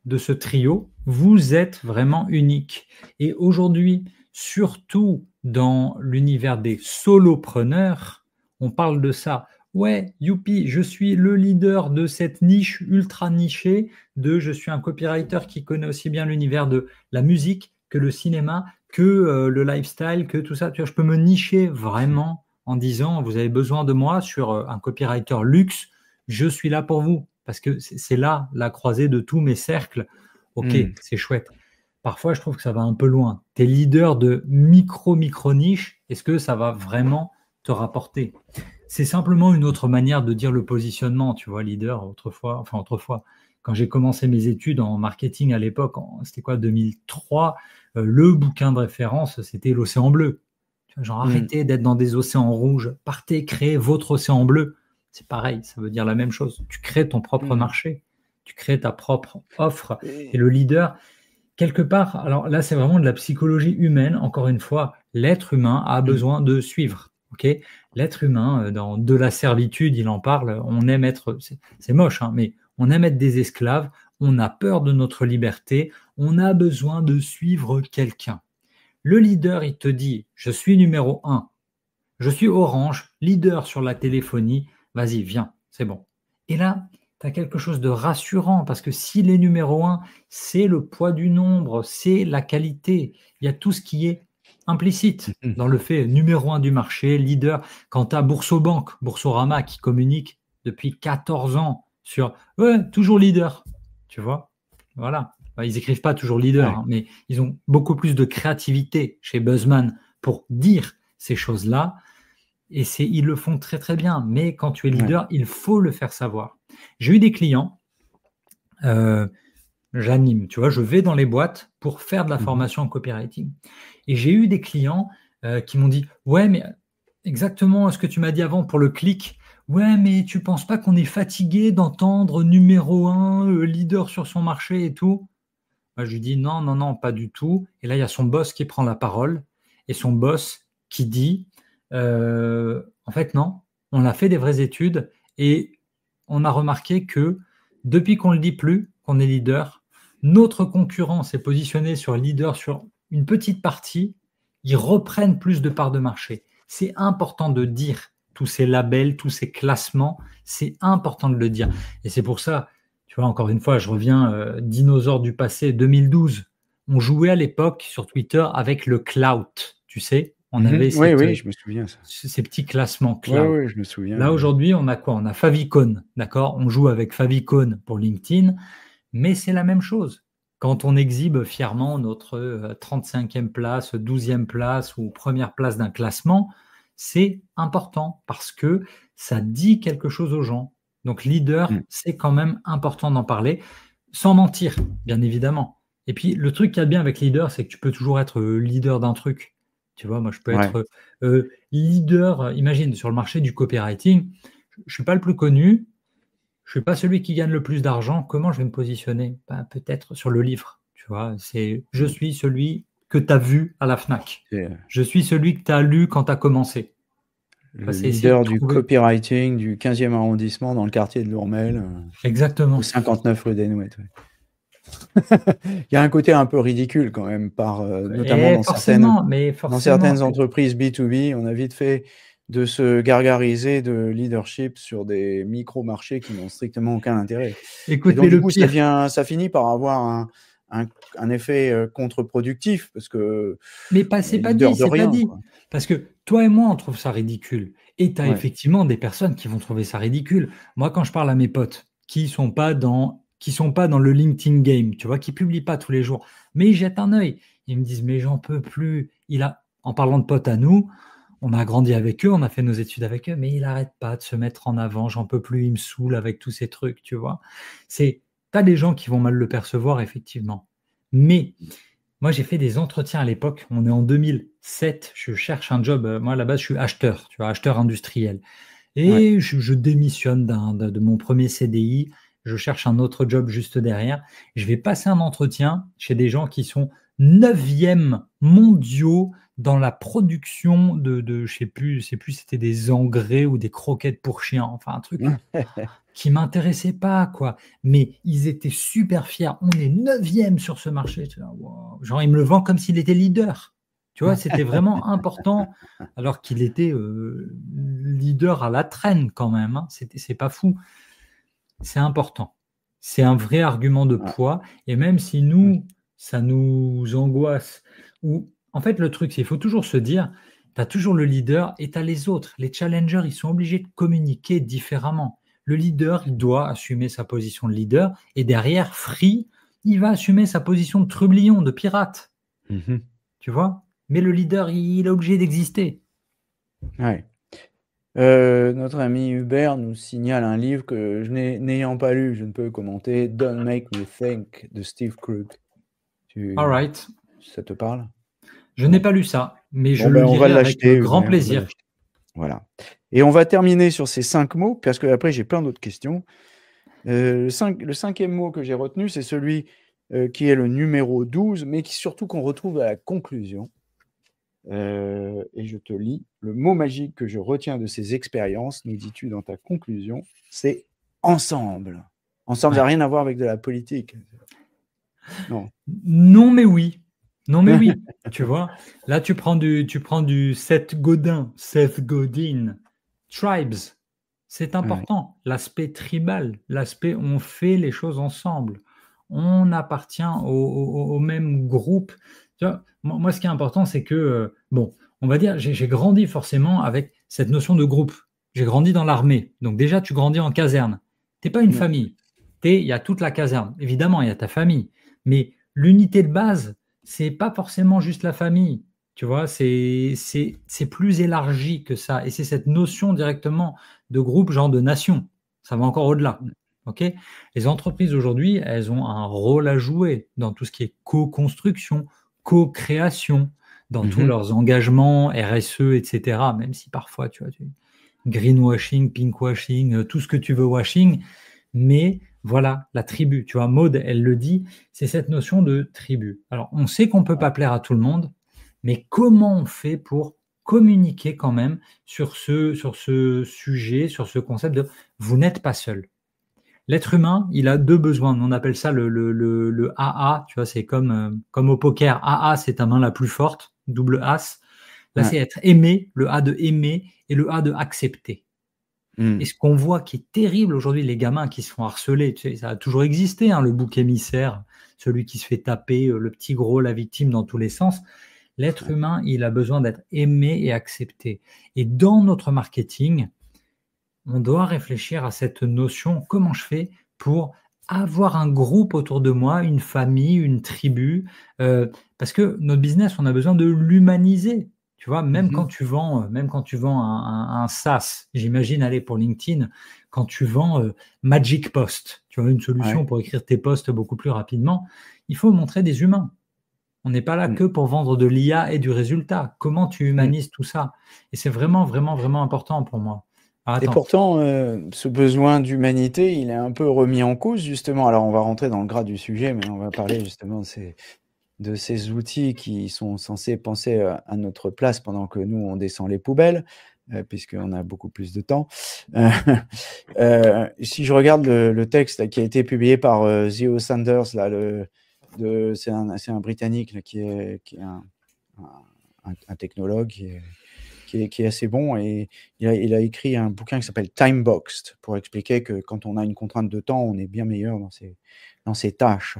de ce trio. Vous êtes vraiment unique. Et aujourd'hui, surtout dans l'univers des solopreneurs, on parle de ça. Ouais, youpi, je suis le leader de cette niche ultra nichée je suis un copywriter qui connaît aussi bien l'univers de la musique que le cinéma, que le lifestyle, que tout ça. Tu vois, je peux me nicher vraiment en disant, vous avez besoin de moi sur un copywriter luxe, je suis là pour vous. Parce que c'est là la croisée de tous mes cercles. Ok, c'est chouette. Parfois, je trouve que ça va un peu loin. Tu es leader de micro-niche. Est-ce que ça va vraiment te rapporter? C'est simplement une autre manière de dire le positionnement. Tu vois, leader, autrefois, quand j'ai commencé mes études en marketing à l'époque, c'était quoi, 2003, le bouquin de référence, c'était l'océan bleu. Tu vois, genre, arrêtez d'être dans des océans rouges. Partez, créez votre océan bleu. C'est pareil, ça veut dire la même chose. Tu crées ton propre marché, tu crées ta propre offre. Et le leader, quelque part, alors là, c'est vraiment de la psychologie humaine. Encore une fois, l'être humain a besoin de suivre. Okay, l'être humain, dans De la servitude, il en parle, on aime être, c'est moche, hein, mais on aime être des esclaves, on a peur de notre liberté, on a besoin de suivre quelqu'un. Le leader, il te dit, je suis numéro 1, je suis Orange, leader sur la téléphonie, vas-y, viens, c'est bon. Et là, tu as quelque chose de rassurant parce que s'il est numéro 1, c'est le poids du nombre, c'est la qualité. Il y a tout ce qui est implicite dans le fait numéro 1 du marché, leader. Quand tu as Boursorama qui communique depuis 14 ans sur ouais, toujours leader, tu vois, voilà. Ils n'écrivent pas toujours leader, hein, mais ils ont beaucoup plus de créativité chez Buzzman pour dire ces choses-là. Et ils le font très très bien. Mais quand tu es leader, il faut le faire savoir. J'ai eu des clients, j'anime, tu vois, je vais dans les boîtes pour faire de la formation en copywriting. Et j'ai eu des clients qui m'ont dit, ouais, mais exactement ce que tu m'as dit avant pour le clic. Ouais, mais tu penses pas qu'on est fatigué d'entendre numéro 1, leader sur son marché et tout? Moi, je lui dis non, non, non, pas du tout. Et là, il y a son boss qui prend la parole et son boss qui dit en fait, non, on a fait des vraies études et on a remarqué que depuis qu'on ne le dit plus, qu'on est leader, notre concurrent s'est positionné sur leader sur une petite partie, ils reprennent plus de parts de marché. C'est important de dire tous ces labels, tous ces classements, c'est important de le dire. Et c'est pour ça, tu vois, encore une fois, je reviens dinosaure du passé, 2012. On jouait à l'époque sur Twitter avec le clout, tu sais. On avait je me souviens ça. Ces petits classements cloud. Oui, je me souviens. Là, aujourd'hui, on a quoi? On a Favicon, d'accord? On joue avec Favicon pour LinkedIn, mais c'est la même chose. quand on exhibe fièrement notre 35e place, 12e place ou première place d'un classement, c'est important parce que ça dit quelque chose aux gens. Donc, leader, Mm. c'est quand même important d'en parler, sans mentir, bien évidemment. Et puis, le truc qu'il y a de bien avec leader, c'est que tu peux toujours être leader d'un truc. Tu vois, moi, je peux Ouais. être leader, imagine, sur le marché du copywriting, je ne suis pas le plus connu, je ne suis pas celui qui gagne le plus d'argent. Comment je vais me positionner? Ben, peut-être sur le livre. Tu vois, je Mm. suis celui que tu as vu à la FNAC. C'est Je suis celui que tu as lu quand tu as commencé. Tu vois, le c'est essayer de leader du trouver. copywriting du 15e arrondissement dans le quartier de Lourmel, au Exactement. 59 rue des Nouettes. Ouais. Il y a un côté un peu ridicule quand même, notamment Et forcément, mais dans forcément. certaines entreprises B2B, on a vite fait de se gargariser de leadership sur des micro-marchés qui n'ont strictement aucun intérêt. Et Écoute, donc, mais du le coup, pire, ça finit par avoir un effet contre-productif parce que mais on c'est est pas dit, leader de c'est pas rien, dit. quoi. Parce que toi et moi, on trouve ça ridicule. Et tu as Ouais. effectivement des personnes qui vont trouver ça ridicule. Moi, quand je parle à mes potes qui sont pas dans le LinkedIn game, tu vois, qui publient pas tous les jours, mais ils jettent un œil. Ils me disent, mais j'en peux plus. En parlant de potes à nous, on a grandi avec eux, on a fait nos études avec eux, mais il n'arrête pas de se mettre en avant. J'en peux plus, il me saoule avec tous ces trucs, tu vois. T'as des gens qui vont mal le percevoir, effectivement. Mais moi, j'ai fait des entretiens à l'époque. On est en 2007. Je cherche un job. Moi, à la base, je suis acheteur, tu vois, acheteur industriel. Ouais. Et je démissionne de mon premier CDI. Je cherche un autre job juste derrière. Je vais passer un entretien chez des gens qui sont 9e mondiaux dans la production je sais plus, c'était des engrais ou des croquettes pour chiens. Enfin, un truc qui m'intéressait pas, quoi. Mais ils étaient super fiers. On est 9e sur ce marché. Tu vois, wow. Genre, il me le vend comme s'il était leader. Tu vois, c'était vraiment important, alors qu'il était leader à la traîne quand même. Hein. C'est pas fou. C'est important. C'est un vrai argument de Ah, poids. Et même si ouais. nous, ça nous angoisse, ou en fait, le truc, c'est qu'il faut toujours se dire, tu as toujours le leader et tu as les autres. Les challengers, ils sont obligés de communiquer différemment. Le leader, il doit assumer sa position de leader. Et derrière, Free, il va assumer sa position de trublion, de pirate. Mhm. Tu vois? Mais le leader, il est obligé d'exister. Ouais. Notre ami Hubert nous signale un livre que n'ayant pas lu, je ne peux commenter. Don't Make Me Think de Steve Krug. All right. Ça te parle? Je n'ai Bon. pas lu ça, mais je Bon, le ben, on va lirai avec l'acheter, grand Hubert, on va plaisir. l'acheter. Voilà. Et on va terminer sur ces 5 mots, parce que après j'ai plein d'autres questions. Le 5e mot que j'ai retenu, c'est celui qui est le numéro 12, mais qui surtout qu'on retrouve à la conclusion. Et je te lis le mot magique que je retiens de ces expériences, nous dis-tu dans ta conclusion, c'est ensemble. Ensemble, ça n'a Ouais. rien à voir avec de la politique. Non. Non, mais oui. Non, mais oui. Tu vois, là, tu prends du Seth Godin, Tribes. C'est Ouais. important. L'aspect tribal, l'aspect on fait les choses ensemble. On appartient au même groupe. Tu vois, moi, ce qui est important, c'est que, bon, on va dire, j'ai grandi forcément avec cette notion de groupe. J'ai grandi dans l'armée. Donc déjà, tu grandis en caserne. Tu n'es pas une Ouais. famille. Il y a toute la caserne. Évidemment, il y a ta famille. Mais l'unité de base, c'est pas forcément juste la famille. Tu vois, c'est plus élargi que ça. Et c'est cette notion directement de groupe, genre de nation. Ça va encore au-delà. Ok. Les entreprises aujourd'hui, elles ont un rôle à jouer dans tout ce qui est co-construction, co-création, dans tous Mhm. leurs engagements, RSE, etc. Même si parfois, tu vois, greenwashing, pinkwashing, tout ce que tu veux washing, mais voilà, la tribu. Tu vois, Maud, elle le dit, c'est cette notion de tribu. Alors, on sait qu'on ne peut pas plaire à tout le monde, mais comment on fait pour communiquer quand même sur ce sujet, sur ce concept de vous n'êtes pas seul. L'être humain, il a deux besoins. On appelle ça le AA. Tu vois, c'est comme au poker. AA, c'est ta main la plus forte, double as. Là, Ouais. c'est être aimé, le A de aimer et le A de accepter. Et Mm. ce qu'on voit qui est terrible aujourd'hui, les gamins qui se font harceler, tu sais, ça a toujours existé, hein, le bouc émissaire, celui qui se fait taper, le petit gros, la victime dans tous les sens. L'être humain, il a besoin d'être aimé et accepté. Et dans notre marketing, on doit réfléchir à cette notion, comment je fais pour avoir un groupe autour de moi, une famille, une tribu, parce que notre business, on a besoin de l'humaniser. Tu vois, Mmh. même quand tu vends un SaaS, j'imagine, allez, pour LinkedIn, quand tu vends Magic Post, tu vois, une solution Ouais. pour écrire tes posts beaucoup plus rapidement, il faut montrer des humains. On n'est pas là Mmh. que pour vendre de l'IA et du résultat. Comment tu Mmh. humanises tout ça? Et c'est vraiment, vraiment, vraiment important pour moi. Alors, Et attends, pourtant, ce besoin d'humanité, il est un peu remis en cause justement. Alors on va rentrer dans le gras du sujet, mais on va parler justement de ces outils qui sont censés penser, à notre place pendant que nous on descend les poubelles, puisqu'on a beaucoup plus de temps. Heu, si je regarde le texte là qui a été publié par, Theo Sanders là, c'est un Britannique là qui est un technologue qui est assez bon et il a écrit un bouquin qui s'appelle Time Boxed pour expliquer que quand on a une contrainte de temps, on est bien meilleur dans ses tâches.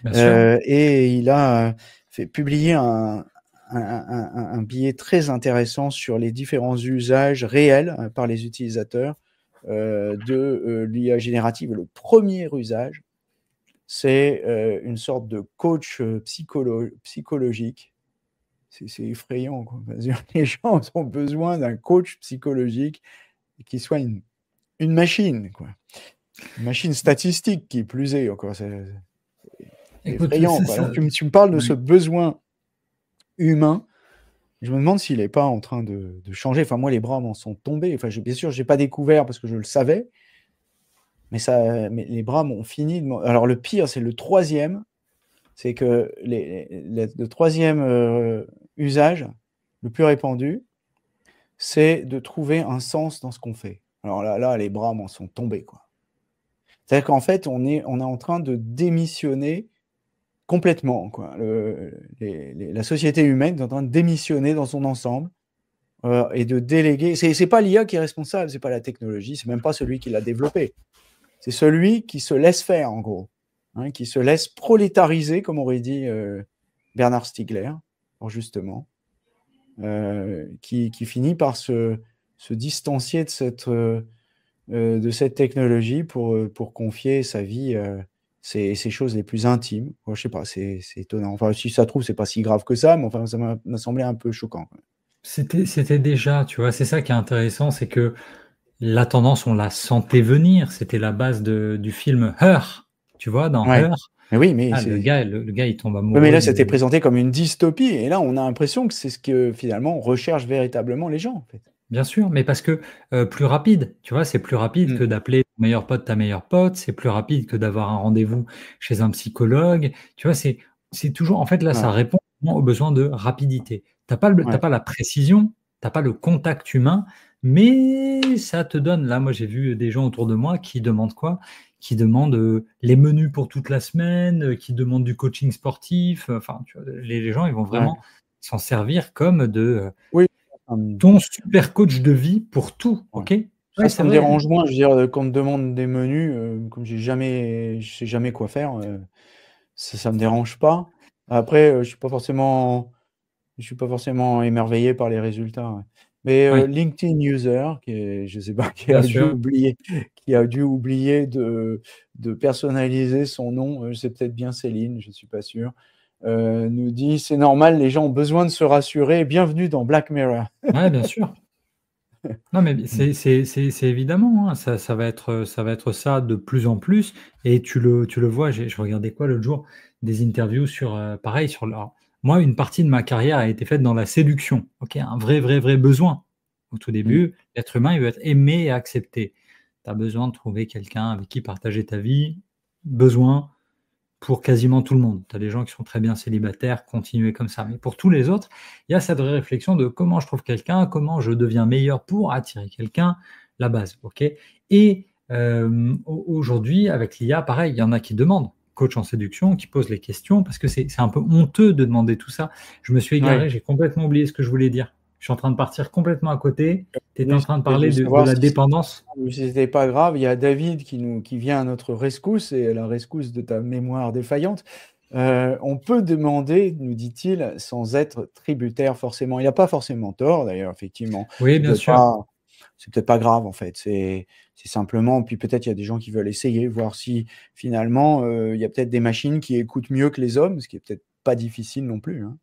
bien sûr. Et il a fait publier un billet très intéressant sur les différents usages réels par les utilisateurs de l'IA générative. Le premier usage, c'est une sorte de coach psychologique. C'est effrayant, quoi. C'est-à-dire, les gens ont besoin d'un coach psychologique qui soit une machine, quoi. Une machine statistique, qui plus est, encore. C'est Écoute, effrayant, c'est quoi. ça. Donc, tu me parles de ce Oui. besoin humain. Je me demande s'il n'est pas en train de changer. Enfin, moi, les bras m'en sont tombés. Enfin, bien sûr, je n'ai pas découvert parce que je le savais, mais les bras m'ont fini. Alors, le pire, c'est le troisième. C'est que le troisième usage, le plus répandu, c'est de trouver un sens dans ce qu'on fait. Alors là, les bras m'en sont tombés, quoi. C'est-à-dire qu'en fait, on est en train de démissionner complètement, quoi. La société humaine est en train de démissionner dans son ensemble et de déléguer. C'est pas l'IA qui est responsable, c'est pas la technologie, c'est même pas celui qui l'a développé. C'est celui qui se laisse faire, en gros, hein, qui se laisse prolétariser, comme aurait dit Bernard Stiegler, justement, qui finit par se distancier de cette technologie pour confier sa vie, ses choses les plus intimes. Moi, je sais pas, c'est étonnant. Enfin, si ça se trouve, c'est pas si grave que ça, mais enfin, ça m'a semblé un peu choquant, quoi. C'était déjà, tu vois, c'est ça qui est intéressant, c'est que la tendance, on la sentait venir. C'était la base du film Her. Tu vois, dans Ouais. Her, Mais oui, mais ah, c'est le gars, il tombe ouais, mais amoureux là, de. c'était présenté comme une dystopie et là, on a l'impression que c'est ce que, finalement, recherchent véritablement les gens, en fait. Bien sûr, mais parce que plus rapide, tu vois, c'est plus rapide Mmh. que d'appeler ton meilleur pote ta meilleure pote, c'est plus rapide que d'avoir un rendez-vous chez un psychologue. Tu vois, c'est toujours, en fait, là, ça Ouais, répond vraiment aux besoins de rapidité. T'as ouais, pas la précision, t'as pas le contact humain, mais ça te donne. Là, moi, j'ai vu des gens autour de moi qui demandent quoi? Qui demandent les menus pour toute la semaine, qui demandent du coaching sportif. Enfin, tu vois, les gens, ils vont ouais. vraiment s'en servir comme de Oui, ça me ton super coach de vie pour tout, ouais. OK? Ça, Ouais, ça c'est me vrai. dérange moins. Je veux dire, quand on me demande des menus, comme je sais jamais quoi faire, ça me dérange pas. Après, je suis pas forcément émerveillé par les résultats, ouais. Mais Oui, LinkedIn User, qui est, je sais pas, bien sûr. qui a dû oublier de personnaliser son nom, c'est peut-être bien Céline, je suis pas sûr, nous dit: «C'est normal, les gens ont besoin de se rassurer. Bienvenue dans Black Mirror». Ouais, bien sûr. Non, mais Mmh. c'est évidemment, hein, ça va être ça de plus en plus et tu le vois, je regardais quoi l'autre jour? Des interviews sur, pareil sur alors moi, une partie de ma carrière a été faite dans la séduction, OK? Un vrai, vrai, vrai besoin. Au tout Mmh. début, l'être humain, il veut être aimé et accepté. Tu as besoin de trouver quelqu'un avec qui partager ta vie, besoin. Pour quasiment tout le monde. Tu as des gens qui sont très bien célibataires, continuez comme ça. Mais pour tous les autres, il y a cette vraie réflexion de comment je trouve quelqu'un, comment je deviens meilleur pour attirer quelqu'un, la base, OK? Et aujourd'hui, avec l'IA, pareil, il y en a qui demandent, coach en séduction, qui posent les questions parce que c'est un peu honteux de demander tout ça. Je me suis Ouais. égaré, j'ai complètement oublié ce que je voulais dire. Je suis en train de partir complètement à côté. Tu étais L'idée, en train de c'était de parler de savoir la si dépendance. c'était pas grave. Il y a David qui vient à notre rescousse et à la rescousse de ta mémoire défaillante. On peut demander, nous dit-il, sans être tributaire forcément. Il a pas forcément tort d'ailleurs, effectivement. Oui, On bien peut sûr. pas c'est peut-être pas grave en fait. C'est simplement, puis peut-être il y a des gens qui veulent essayer, voir si finalement il y a peut-être des machines qui écoutent mieux que les hommes, ce qui est peut-être pas difficile non plus, hein,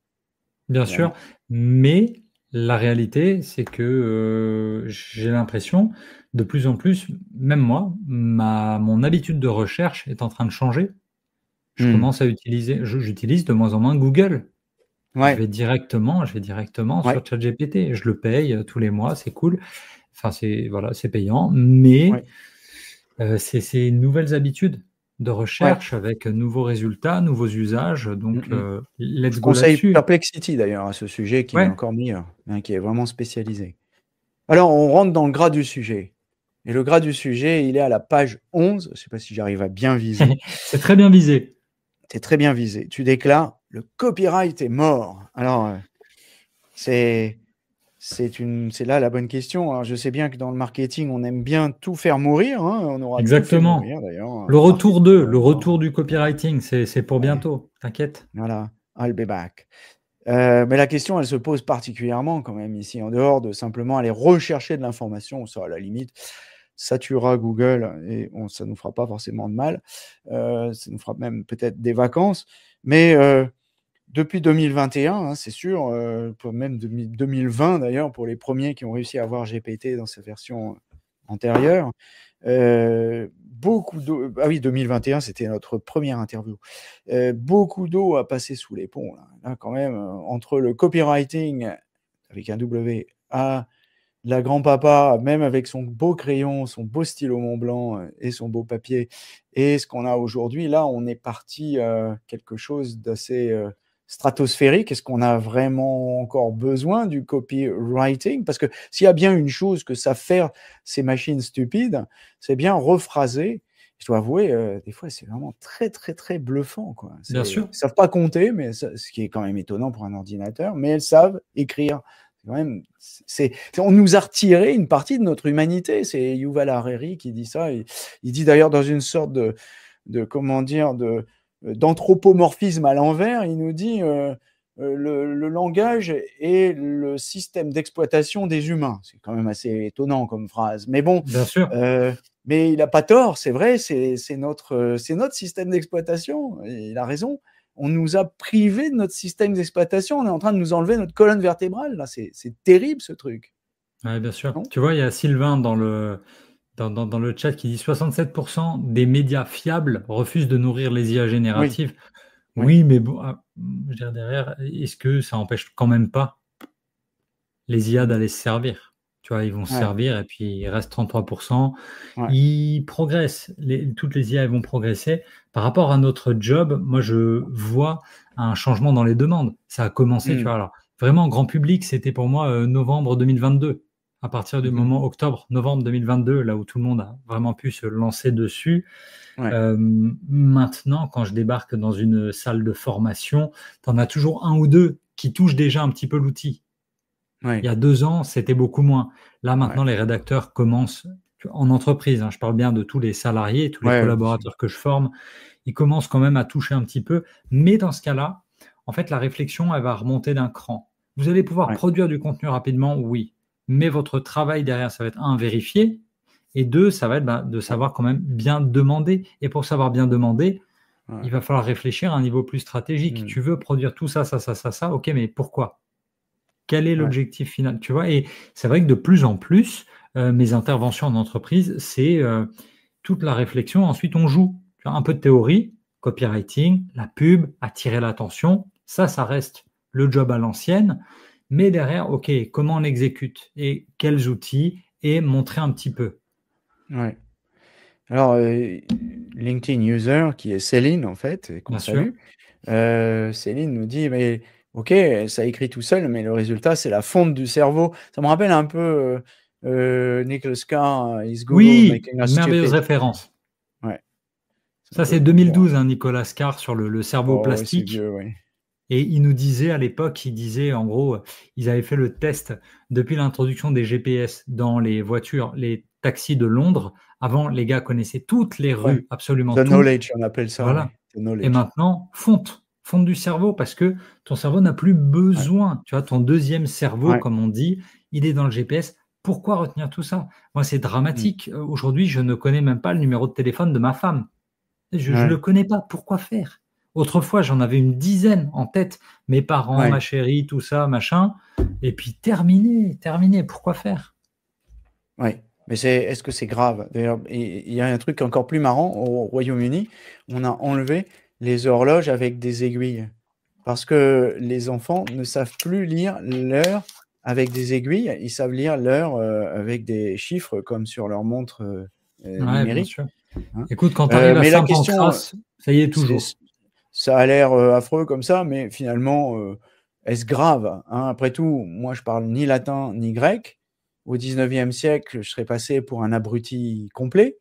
Bien sûr, finalement. mais la réalité, c'est que j'ai l'impression, de plus en plus, même moi, mon habitude de recherche est en train de changer. Je Hmm. commence à utiliser, j'utilise de moins en moins Google. Ouais, Je vais directement ouais, sur ChatGPT. Je le paye tous les mois, c'est cool. Enfin, voilà, c'est payant, mais ouais, c'est nouvelles habitudes de ouais. recherche avec nouveaux résultats, nouveaux usages. Mm, Donc, mm. Je let's go conseille là-dessus. Perplexity d'ailleurs à ce sujet qui est Ouais, encore meilleur, hein, qui est vraiment spécialisé. Alors, on rentre dans le gras du sujet. Et le gras du sujet, il est à la page 11. Je ne sais pas si j'arrive à bien viser. c'est très bien visé. Tu es très bien visé. Tu déclares, le copyright est mort. Alors, c'est c'est là la bonne question. Alors, je sais bien que dans le marketing, on aime bien tout faire mourir, hein. On aura tout fait Exactement. mourir d'ailleurs. Le Le retour marketing d'eux, va le mort. retour du copywriting, c'est pour Ouais, bientôt, t'inquiète. voilà. I'll be back. Mais la question, elle se pose particulièrement quand même ici, en dehors de simplement aller rechercher de l'information, ça à la limite, ça tuera Google et ça ne nous fera pas forcément de mal, ça nous fera même peut-être des vacances, mais depuis 2021, hein, c'est sûr, même 2020 d'ailleurs, pour les premiers qui ont réussi à avoir GPT dans sa version antérieure, beaucoup d'eau. Ah oui, 2021, c'était notre première interview. Beaucoup d'eau a passé sous les ponts. Là quand même, entre le copywriting avec un W à la grand-papa, même avec son beau crayon, son beau stylo Mont Blanc et son beau papier, et ce qu'on a aujourd'hui, là, on est parti quelque chose d'assez stratosphérique. Est-ce qu'on a vraiment encore besoin du copywriting? Parce que s'il y a bien une chose que savent faire ces machines stupides, c'est bien rephraser. Je dois avouer, des fois, c'est vraiment très, très, très bluffant, quoi. Bien Elles sûr, ne savent pas compter, mais ce qui est quand même étonnant pour un ordinateur, mais elles savent écrire. Quand même, on nous a retiré une partie de notre humanité. C'est Yuval Harari qui dit ça. Il dit d'ailleurs dans une sorte comment dire, d'anthropomorphisme à l'envers. Il nous dit le langage est le système d'exploitation des humains. C'est quand même assez étonnant comme phrase. Mais bon, bien sûr. mais il n'a pas tort, c'est vrai, c'est notre système d'exploitation. Il a raison. On nous a privés de notre système d'exploitation. On est en train de nous enlever notre colonne vertébrale. Là, c'est terrible ce truc. Ouais, bien sûr. Non. Tu vois, il y a Sylvain dans le chat qui dit 67% des médias fiables refusent de nourrir les IA Oui, génératives. oui, Oui, mais bon, je veux dire derrière, est-ce que ça empêche quand même pas les IA mm, d'aller se servir? Tu vois, ils vont se ouais, servir et puis il reste 33%. ouais, Ils progressent. Toutes les IA elles vont progresser. Par rapport à notre job, moi, je vois un changement dans les demandes. Ça a commencé, tu mm, vois, alors vraiment grand public, c'était pour moi novembre 2022. À partir du mhm, moment octobre, novembre 2022, là où tout le monde a vraiment pu se lancer dessus. ouais, Maintenant, quand je débarque dans une salle de formation, tu en as toujours un ou deux qui touchent déjà un petit peu l'outil. Il ouais, y a 2 ans, c'était beaucoup moins. Là, ouais, maintenant, les rédacteurs commencent, en entreprise, hein, je parle bien de tous les salariés, tous les ouais, aussi. collaborateurs que je forme, ils commencent quand même à toucher un petit peu. Mais dans ce cas-là, en fait, la réflexion, elle va remonter d'un cran. Vous allez pouvoir Ouais, produire du contenu rapidement, oui. Mais votre travail derrière, ça va être un, vérifier. Et deux, ça va être de ouais, savoir quand même bien demander. Et pour savoir bien demander, ouais, il va falloir réfléchir à un niveau plus stratégique. mm, Tu veux produire tout ça, ça, ça, ça, ça. OK, mais pourquoi? Quel est ouais, l'objectif final? Tu vois? Et c'est vrai que de plus en plus, mes interventions en entreprise, c'est toute la réflexion. Ensuite, on joue. Tu vois? Un peu de théorie, copywriting, la pub, attirer l'attention. Ça reste le job à l'ancienne. Mais derrière, OK, comment on exécute et quels outils et montrer un petit peu. ouais. Alors, LinkedIn User, qui est Céline, en fait, et qu'on Bien sûr. salue, Céline nous dit, mais ok, ça écrit tout seul, mais le résultat, c'est la fonte du cerveau. Ça me rappelle un peu Nicholas Carr, Is Google Oui, Making Us merveilleuse Stupid? référence. Ouais, c'est un Ça, peu c'est comme quoi. 2012, hein, Nicolas Carr sur le cerveau Oh, ouais, c'est plastique. vieux, oui. Et il nous disait à l'époque, il disait en gros, ils avaient fait le test depuis l'introduction des GPS dans les voitures, les taxis de Londres. Avant, les gars connaissaient toutes les Ouais. rues, absolument The tout. knowledge, on appelle ça, Voilà. ouais. The Et knowledge. maintenant, fonte du cerveau parce que ton cerveau n'a plus Ouais, besoin. Tu vois, ton deuxième cerveau, ouais, comme on dit, il est dans le GPS Pourquoi retenir tout ça? Moi, c'est Mmh. dramatique. Aujourd'hui, je ne connais même pas le numéro de téléphone de ma femme. Je ne le Ouais, connais pas. Pourquoi faire? Autrefois, j'en avais une dizaine en tête. Mes parents, ma ouais, chérie, tout ça, machin. Et puis terminé, terminé. Pourquoi faire? ouais. Mais est-ce que c'est grave? D'ailleurs, il y a un truc encore plus marrant au Royaume-Uni, on a enlevé les horloges avec des aiguilles. Parce que les enfants ne savent plus lire l'heure avec des aiguilles, ils savent lire l'heure avec des chiffres comme sur leur montre Ouais, bien numérique, sûr. hein. Écoute, quand tu arrives à Mais la question, Saint-Pancras, ça y est c'est, toujours. ça a l'air affreux comme ça, mais finalement, est-ce grave, hein? Après tout, moi je parle ni latin ni grec. Au 19e siècle, je serais passé pour un abruti complet.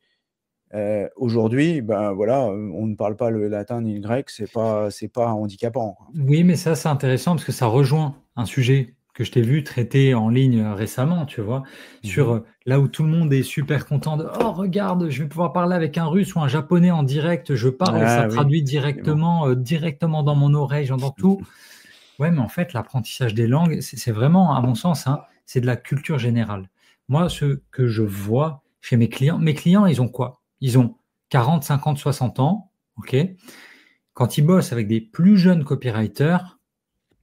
Aujourd'hui, ben voilà, on ne parle pas le latin ni le grec, c'est pas handicapant, quoi. Oui, mais ça, c'est intéressant parce que ça rejoint un sujet que je t'ai vu traiter en ligne récemment, tu vois, sur Mmh. là où tout le monde est super content de oh, regarde, je vais pouvoir parler avec un russe ou un japonais en direct, je parle et ça Ah oui, traduit effectivement. directement dans mon oreille, j'entends tout. Ouais, mais en fait, l'apprentissage des langues, c'est vraiment, à mon sens, hein, c'est de la culture générale. Moi, ce que je vois chez mes clients, ils ont quoi? Ils ont 40, 50, 60 ans, ok? Quand ils bossent avec des plus jeunes copywriters,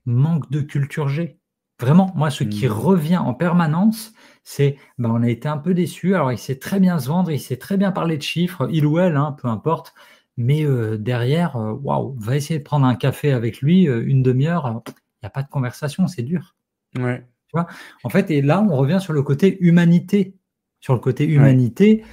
manque de culture G. Vraiment, moi, ce qui Mmh. revient en permanence, c'est ben, on a été un peu déçus. Alors, il sait très bien se vendre, il sait très bien parler de chiffres, il ou elle, hein, peu importe. Mais derrière, waouh, va essayer de prendre un café avec lui, une demi-heure, il n'y a pas de conversation, c'est dur. Ouais, Tu vois? En fait, et là, on revient sur le côté humanité. Sur le côté ouais, humanité,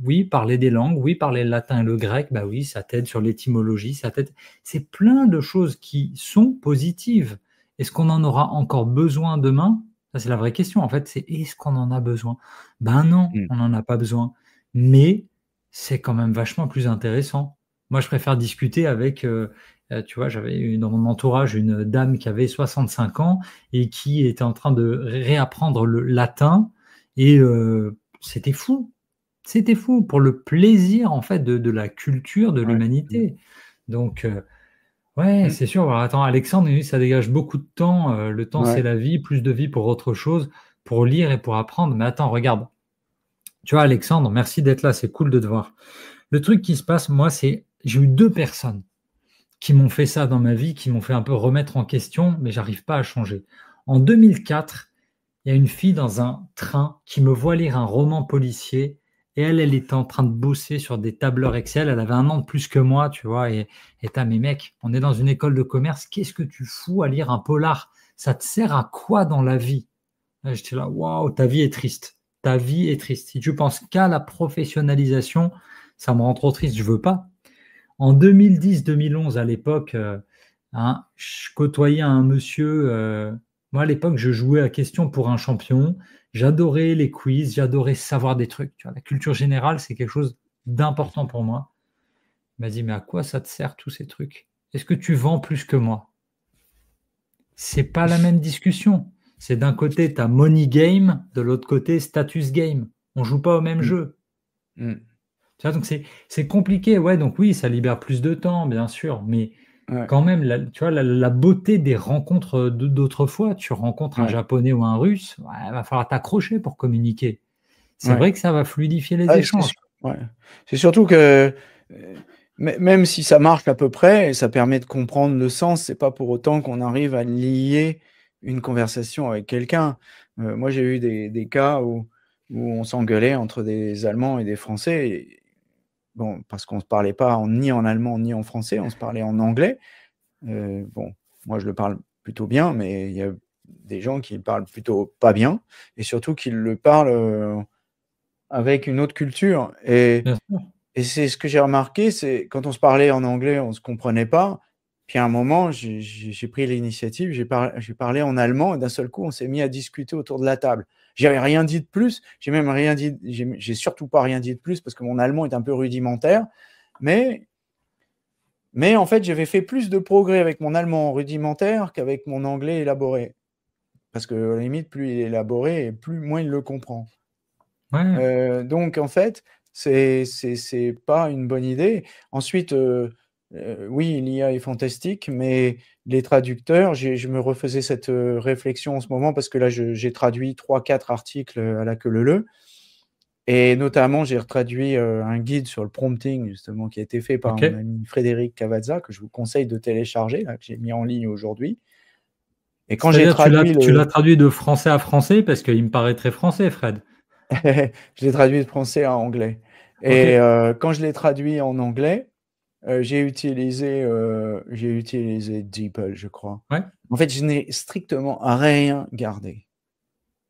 oui, parler des langues, oui, parler le latin et le grec, bah oui, ça t'aide sur l'étymologie, ça t'aide. C'est plein de choses qui sont positives. Est-ce qu'on en aura encore besoin demain? Ça, c'est la vraie question. En fait, c'est est-ce qu'on en a besoin? Ben non, mmh, on n'en a pas besoin. Mais c'est quand même vachement plus intéressant. Moi, je préfère discuter avec tu vois, j'avais eu dans mon entourage une dame qui avait 65 ans et qui était en train de réapprendre le latin et c'était fou. C'était fou pour le plaisir en fait de la culture, de ouais, mmh, l'humanité. Donc ouais, mmh, c'est sûr. Alors, attends, Alexandre, il dit: «Ça dégage beaucoup de temps, le temps c'est ouais, la vie, plus de vie pour autre chose, pour lire et pour apprendre». Mais attends, regarde. Tu vois, Alexandre, merci d'être là, c'est cool de te voir. Le truc qui se passe, moi, c'est j'ai eu 2 personnes qui m'ont fait ça dans ma vie, qui m'ont fait un peu remettre en question, mais j'arrive pas à changer. En 2004, il y a une fille dans un train qui me voit lire un roman policier et elle était en train de bosser sur des tableurs Excel. Elle avait 1 an de plus que moi, tu vois, et tu mais mec, on est dans une école de commerce, qu'est-ce que tu fous à lire un polar? Ça te sert à quoi dans la vie? Là, j'étais là, waouh, ta vie est triste. Ta vie est triste. Si tu penses qu'à la professionnalisation, ça me rend trop triste, je veux pas. En 2010-2011, à l'époque, hein, je côtoyais un monsieur. Moi, à l'époque, je jouais à question pour un champion. J'adorais les quiz, j'adorais savoir des trucs. Tu vois, la culture générale, c'est quelque chose d'important pour moi. Il m'a dit, mais à quoi ça te sert tous ces trucs? Est-ce que tu vends plus que moi? C'est pas la même discussion. C'est d'un côté, tu as money game, de l'autre côté, status game. On joue pas au même mmh, jeu. mmh, Tu vois, donc c'est compliqué. Ouais, donc oui, ça libère plus de temps, bien sûr, mais ouais, quand même, tu vois, la beauté des rencontres d'autrefois, tu rencontres un ouais, Japonais ou un Russe, ouais, il va falloir t'accrocher pour communiquer. C'est ouais. vrai que ça va fluidifier les Ah, c'est échanges. sûr, ouais. C'est surtout que, même si ça marche à peu près et ça permet de comprendre le sens, c'est pas pour autant qu'on arrive à lier une conversation avec quelqu'un. Moi, j'ai eu des cas où on s'engueulait entre des Allemands et des Français et bon, parce qu'on se parlait pas ni en allemand ni en français, on se parlait en anglais. Bon, moi, je le parle plutôt bien, mais il y a des gens qui le parlent plutôt pas bien et surtout qui le parlent, avec une autre culture Bien sûr. et c'est ce que j'ai remarqué, c'est quand on se parlait en anglais, on se comprenait pas. Puis à un moment, j'ai pris l'initiative, j'ai parlé en allemand et d'un seul coup, on s'est mis à discuter autour de la table. J'avais rien dit de plus, j'ai même rien dit j'ai surtout pas rien dit de plus parce que mon allemand est un peu rudimentaire, mais en fait, j'avais fait plus de progrès avec mon allemand rudimentaire qu'avec mon anglais élaboré. Parce qu'à la limite, plus il est élaboré et plus moins il le comprend. Ouais, Donc en fait, c'est pas une bonne idée. Ensuite, Oui, l'IA est fantastique, mais les traducteurs, je me refaisais cette réflexion en ce moment parce que là, j'ai traduit 3-4 articles à la queue leu. Et notamment, j'ai retraduit un guide sur le prompting, justement, qui a été fait par Ok. mon ami Frédéric Cavazza, que je vous conseille de télécharger, là, que j'ai mis en ligne aujourd'hui. Et quand j'ai C'est-à-dire, traduit tu l'as traduit de français à français parce qu'il me paraît très français, Fred. je l'ai traduit de français à anglais. Ok. Et quand je l'ai traduit en anglais, j'ai utilisé DeepL, je crois. Ouais. En fait, je n'ai strictement rien gardé.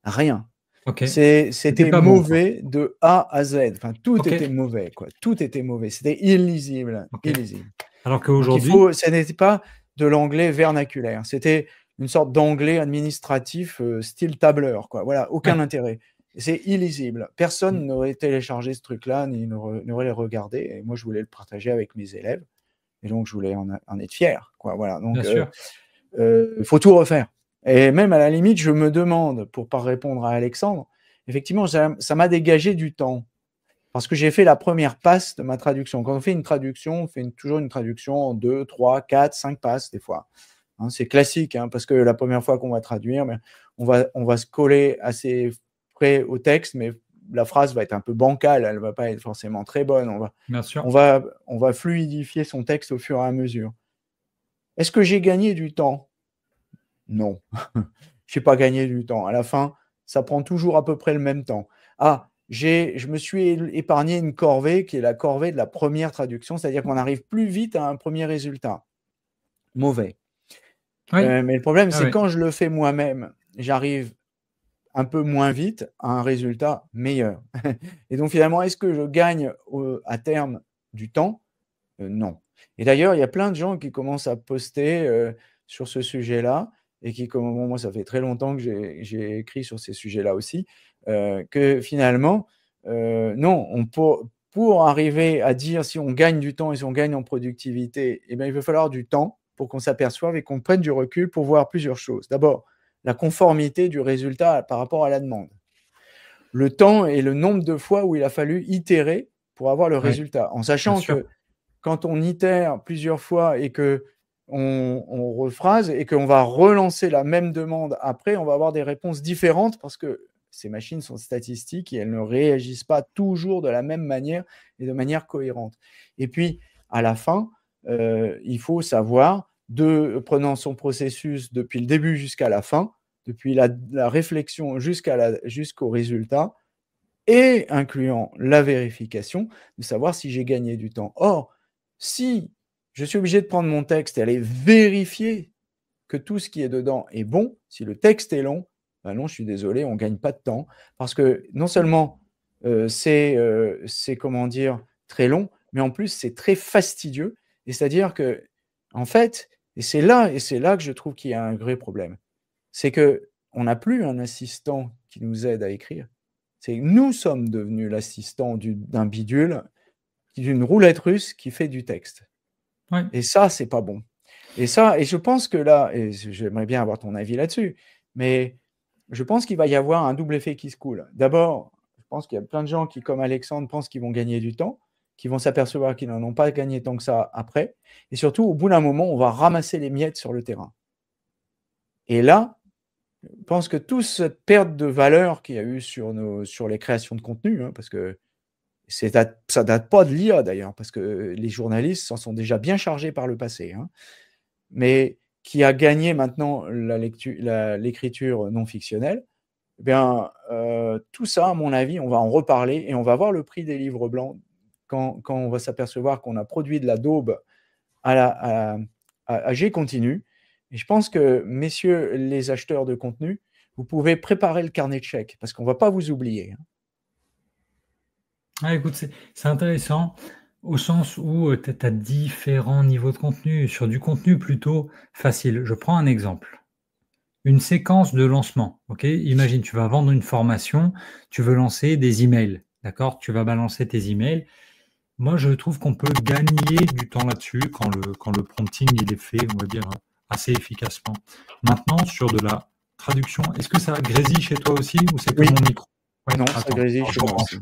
Rien. Ok. C'était C'était pas bon, quoi. mauvais de A à Z. Enfin, tout Ok. était mauvais, quoi. Tout était mauvais. C'était illisible, Ok. illisible. Alors Donc qu'aujourd'hui, ce n'était pas de l'anglais vernaculaire. C'était une sorte d'anglais administratif, style tableur, quoi. Voilà, aucun ouais. intérêt. C'est illisible. Personne Mm. n'aurait téléchargé ce truc-là, ni n'aurait regardé. Et moi, je voulais le partager avec mes élèves. Et donc, je voulais en être fier, quoi. Voilà. Bien Donc, sûr. il faut tout refaire. Et même à la limite, je me demande, pour pas répondre à Alexandre, effectivement, ça m'a dégagé du temps. Parce que j'ai fait la première passe de ma traduction. Quand on fait une traduction, on fait toujours une traduction en 2, 3, 4, 5 passes des fois. Hein, c'est classique, hein, parce que la première fois qu'on va traduire, on va se coller assez près au texte, mais la phrase va être un peu bancale, elle ne va pas être forcément très bonne. Bien sûr. On va fluidifier son texte au fur et à mesure. Est-ce que j'ai gagné du temps? Non. Je n'ai pas gagné du temps. À la fin, ça prend toujours à peu près le même temps. Ah, je me suis épargné une corvée qui est la corvée de la première traduction, c'est-à-dire qu'on arrive plus vite à un premier résultat. Mauvais. Oui. Mais le problème, Ah c'est ouais. quand je le fais moi-même, j'arrive un peu moins vite à un résultat meilleur. Et donc finalement, est-ce que je gagne à terme du temps? Non. Et d'ailleurs, il y a plein de gens qui commencent à poster sur ce sujet-là et qui, comme moi, ça fait très longtemps que j'ai écrit sur ces sujets-là aussi, que finalement, non, pour arriver à dire si on gagne du temps et si on gagne en productivité, eh bien, il va falloir du temps pour qu'on s'aperçoive et qu'on prenne du recul pour voir plusieurs choses. D'abord, la conformité du résultat par rapport à la demande. Le temps et le nombre de fois où il a fallu itérer pour avoir le Ouais. résultat, en Bien sachant sûr. que quand on itère plusieurs fois et que on rephrase et qu'on va relancer la même demande après, on va avoir des réponses différentes parce que ces machines sont statistiques et elles ne réagissent pas toujours de la même manière et de manière cohérente. Et puis, à la fin, il faut savoir, prenant son processus depuis le début jusqu'à la fin, depuis la réflexion jusqu'au résultat, et incluant la vérification, de savoir si j'ai gagné du temps. Or, si je suis obligé de prendre mon texte et aller vérifier que tout ce qui est dedans est bon, si le texte est long, ben non, je suis désolé, on ne gagne pas de temps. Parce que non seulement c'est, comment dire, très long, mais en plus, c'est très fastidieux. Et c'est-à-dire que, en fait, et c'est là que je trouve qu'il y a un vrai problème, c'est qu'on n'a plus un assistant qui nous aide à écrire. C'est nous sommes devenus l'assistant d'un bidule, d'une roulette russe qui fait du texte. Ouais. Et ça, c'est pas bon. Et je pense que là, et j'aimerais bien avoir ton avis là-dessus, mais je pense qu'il va y avoir un double effet qui se coule. D'abord, je pense qu'il y a plein de gens qui, comme Alexandre, pensent qu'ils vont gagner du temps, qui vont s'apercevoir qu'ils n'en ont pas gagné tant que ça après. Et surtout, au bout d'un moment, on va ramasser les miettes sur le terrain. Et là, je pense que toute cette perte de valeur qu'il y a eu sur les créations de contenu, hein, parce que ça date pas de l'IA d'ailleurs, parce que les journalistes s'en sont déjà bien chargés par le passé, hein, mais qui a gagné maintenant l'écriture non fictionnelle, eh bien, tout ça, à mon avis, on va en reparler et on va voir le prix des livres blancs quand on va s'apercevoir qu'on a produit de la daube à jet continu. Et je pense que, messieurs les acheteurs de contenu, vous pouvez préparer le carnet de chèques parce qu'on ne va pas vous oublier. Hein. Ah, écoute, c'est intéressant au sens où tu as différents niveaux de contenu. Sur du contenu plutôt facile. Je prends un exemple. Une séquence de lancement. Ok, imagine, tu vas vendre une formation, tu veux lancer des emails. D'accord? Tu vas balancer tes emails. Moi, je trouve qu'on peut gagner du temps là-dessus quand le prompting il est fait, on va dire, assez efficacement. Maintenant, sur de la traduction, est-ce que ça grésille chez toi aussi ou c'est que Oui, mon micro? Ouais, non, ça attends, grésille alors chez je moi rebranche. aussi.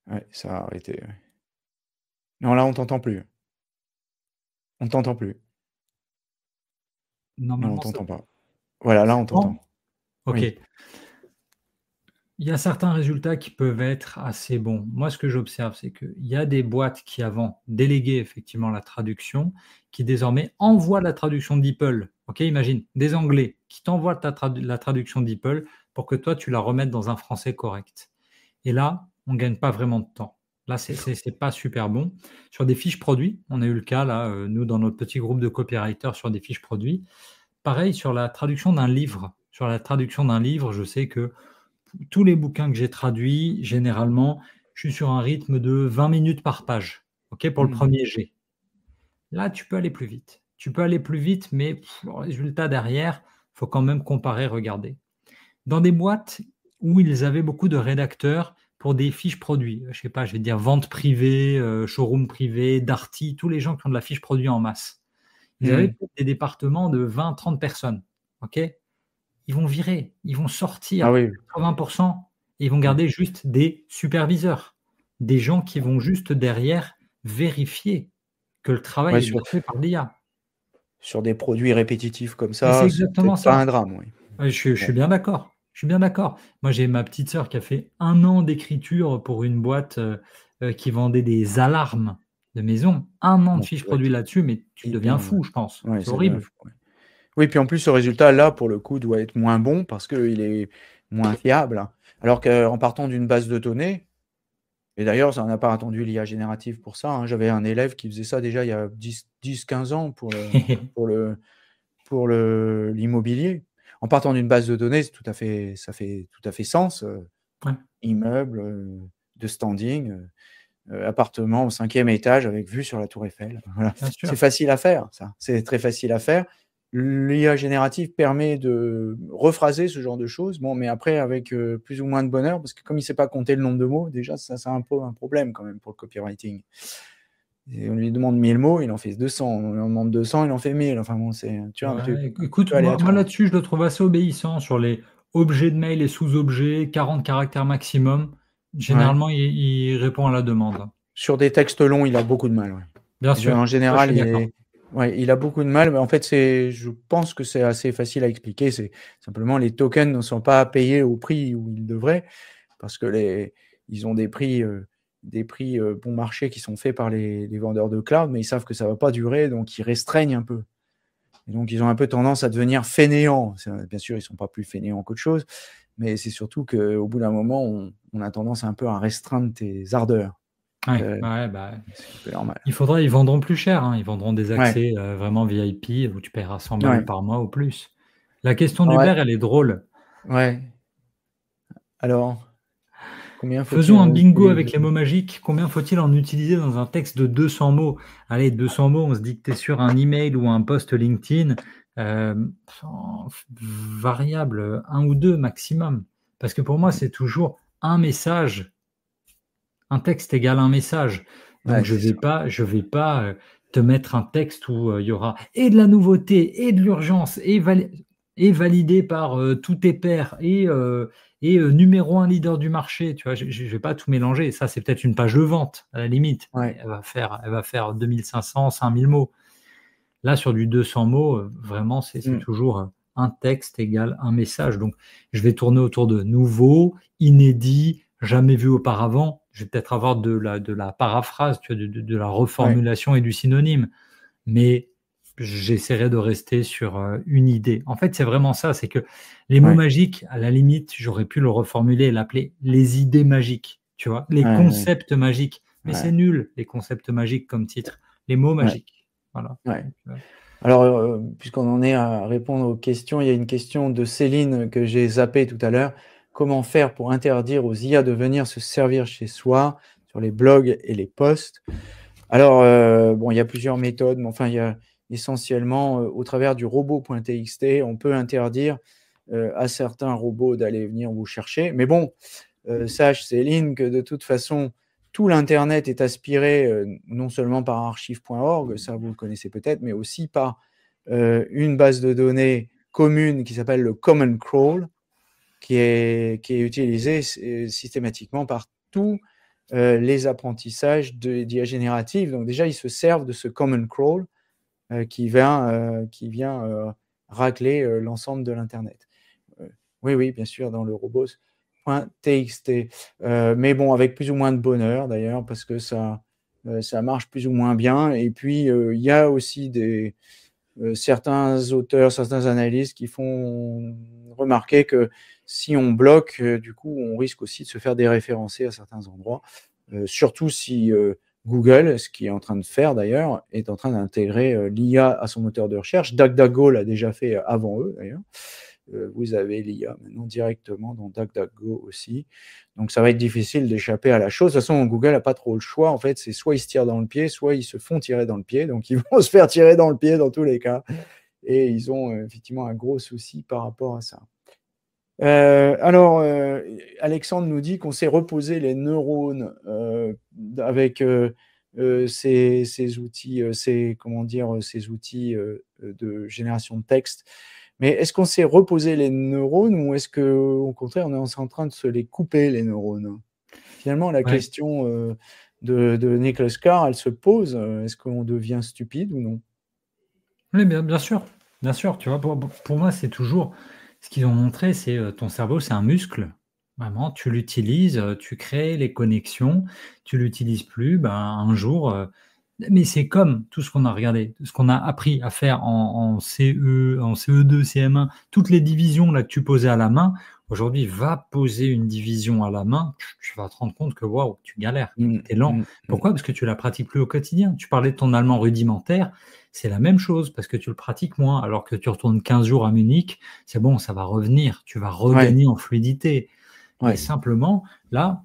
Ouais, ça a arrêté. Ouais. Non, là, on t'entend plus. On t'entend plus. Non, on Normalement, ça t'entend pas. Voilà, là, c'est on t'entend. bon? Ok. Oui. Il y a certains résultats qui peuvent être assez bons. Moi, ce que j'observe, c'est qu'il y a des boîtes qui avant déléguaient effectivement la traduction, qui désormais envoient la traduction DeepL. Ok, imagine, des Anglais qui t'envoient la traduction DeepL pour que toi, tu la remettes dans un français correct. Et là, on ne gagne pas vraiment de temps. Là, c'est pas super bon. Sur des fiches produits, on a eu le cas, là, nous, dans notre petit groupe de copywriters sur des fiches produits. Pareil, sur la traduction d'un livre. Sur la traduction d'un livre, je sais que tous les bouquins que j'ai traduits, généralement, je suis sur un rythme de 20 minutes par page, ok, pour le Mmh. premier jet. Là, tu peux aller plus vite. Tu peux aller plus vite, mais le résultat derrière, il faut quand même comparer, regarder. Dans des boîtes où ils avaient beaucoup de rédacteurs pour des fiches produits, je sais pas, je vais dire vente privée, showroom privé, Darty, tous les gens qui ont de la fiche produit en masse. Ils avaient Mmh. peut-être des départements de 20-30 personnes, ok? Ils vont virer, ils vont Ah sortir oui. 80% et ils vont Ouais. garder juste des superviseurs, des gens qui vont juste derrière vérifier que le Ouais, travail est bien fait par l'IA. sur des produits répétitifs comme Mais c'est ça, c'est exactement peut-être pas un ça. drame, oui. Je Bon. suis bien d'accord. Je suis bien d'accord. Moi, j'ai ma petite sœur qui a fait 1 an d'écriture pour une boîte qui vendait des alarmes de maison. 1 an de Bon, ça fiches doit produits être là-dessus, mais tu hyper, deviens fou, je pense. ouais, C'est ça doit horrible. être ouais. Oui, puis en plus, ce résultat-là, pour le coup, doit être moins bon parce qu'il est moins fiable, hein. Alors qu'en partant d'une base de données et d'ailleurs, ça n'a pas attendu l'IA générative pour ça, hein. J'avais un élève qui faisait ça déjà il y a 10-15 ans pour le pour l'immobilier. En partant d'une base de données, ça fait tout à fait sens, Ouais, immeuble, de standing, appartement au 5e étage avec vue sur la tour Eiffel. Voilà. bien C'est sûr. facile à faire ça, c'est très facile à faire. L'IA générative permet de rephraser ce genre de choses, bon, mais après avec, plus ou moins de bonheur parce que comme il ne sait pas compter le nombre de mots, déjà ça c'est un peu un problème quand même pour le copywriting et on lui demande 1000 mots, il en fait 200, on lui en demande 200, il en fait 1000, enfin bon, c'est, tu vois, Ouais, un écoute, peu moi aléatoire. là-dessus, je le trouve assez obéissant sur les objets de mail et sous-objets, 40 caractères maximum. Ouais. Généralement, il répond à la demande. Sur des textes longs, il a beaucoup de mal, ouais. Bien En sûr, ça, je général, suis il d'accord. est ouais, il a beaucoup de mal, mais en fait, je pense que c'est assez facile à expliquer. C'est simplement les tokens ne sont pas payés au prix où ils devraient parce que ils ont des prix, bon marché qui sont faits par les vendeurs de cloud, mais ils savent que ça va pas durer, donc ils restreignent un peu et donc ils ont un peu tendance à devenir fainéants. Bien sûr, ils sont pas plus fainéants qu'autre chose, mais c'est surtout qu'au bout d'un moment, on a tendance un peu à restreindre tes ardeurs. Ouais, Heu, ouais, bah, c'est un peu normal. ils vendront plus cher, hein. Ils vendront des Ouais, accès vraiment VIP où tu paieras 100 balles ouais, par mois ou plus. La question ouais, d'Uber, elle est drôle. ouais. Alors, combien faut-il Faisons un en bingo utiliser? avec les mots magiques. Combien faut-il en utiliser dans un texte de 200 mots? Allez, 200 mots, on se dit que tu es sur un email ou un post LinkedIn. euh, Variable, un ou deux maximum. Parce que pour moi, c'est toujours un message. Un texte égale un message. Donc, Ouais, c'est ça. je vais pas te mettre un texte où il y aura et de la nouveauté, et de l'urgence, et validé par tous tes pairs, et numéro un leader du marché. Tu vois, je ne vais pas tout mélanger. Ça, c'est peut-être une page de vente, à la limite, mais Ouais. elle va faire 2500, 5000 mots. Là, sur du 200 mots, vraiment, c'est Mmh. toujours un texte égale un message. Donc, je vais tourner autour de nouveau, inédit, jamais vu auparavant. Je vais peut-être avoir de la paraphrase, tu vois, de la Ouais, reformulation et du synonyme. Mais j'essaierai de rester sur une idée. En fait, c'est vraiment ça, c'est que les mots ouais, magiques, à la limite, j'aurais pu le reformuler et l'appeler les idées magiques, tu vois, les ouais, ouais, concepts magiques. Mais c'est ouais, nul, les concepts magiques comme titre. Les mots ouais, magiques. Voilà. ouais. Donc, Alors, puisqu'on en est à répondre aux questions, il y a une question de Céline que j'ai zappée tout à l'heure. Comment faire pour interdire aux IA de venir se servir chez soi sur les blogs et les posts? Alors, bon, il y a plusieurs méthodes, mais enfin, il y a essentiellement, au travers du robot.txt, on peut interdire, à certains robots d'aller venir vous chercher. Mais bon, sache Céline que de toute façon, tout l'internet est aspiré, non seulement par archive.org, ça vous le connaissez peut-être, mais aussi par, une base de données commune qui s'appelle le Common Crawl, qui est utilisée systématiquement par tous les apprentissages d'IA générative. Donc déjà, ils se servent de ce Common Crawl qui vient racler l'ensemble de l'Internet. Oui, oui, bien sûr, dans le robot.txt. Mais bon, avec plus ou moins de bonheur, d'ailleurs, parce que ça marche plus ou moins bien. Et puis, il y a aussi certains auteurs, certains analystes qui font remarquer que si on bloque, du coup, on risque aussi de se faire déréférencer à certains endroits. Surtout si Google, ce qu'il est en train de faire d'ailleurs, est en train d'intégrer l'IA à son moteur de recherche. DuckDuckGo l'a déjà fait avant eux d'ailleurs. Vous avez l'IA maintenant directement dans DuckDuckGo aussi. Donc ça va être difficile d'échapper à la chose. De toute façon, Google n'a pas trop le choix. En fait, c'est soit ils se tirent dans le pied, soit ils se font tirer dans le pied. Donc ils vont se faire tirer dans le pied dans tous les cas. Et ils ont effectivement un gros souci par rapport à ça. Alors, Alexandre nous dit qu'on s'est reposé les neurones avec ces outils, ces outils de génération de texte. Mais est-ce qu'on s'est reposé les neurones ou est-ce qu'au contraire, on est en train de se les couper, les neurones? Finalement, la question de Nicholas Carr, elle se pose. Est-ce qu'on devient stupide ou non? Oui, bien sûr. Bien sûr. Tu vois, pour moi, c'est toujours ce qu'ils ont montré, c'est ton cerveau, c'est un muscle. Vraiment, tu l'utilises, tu crées les connexions, tu l'utilises plus, ben, un jour. Mais c'est comme tout ce qu'on a regardé, ce qu'on a appris à faire en CE, en CE2, CM1, toutes les divisions là que tu posais à la main. Aujourd'hui, va poser une division à la main, tu vas te rendre compte que waouh, tu galères, tu es lent. Pourquoi? Parce que tu la pratiques plus au quotidien. Tu parlais de ton allemand rudimentaire, c'est la même chose parce que tu le pratiques moins. Alors que tu retournes 15 jours à Munich, c'est bon, ça va revenir, tu vas regagner en fluidité. Et simplement, là,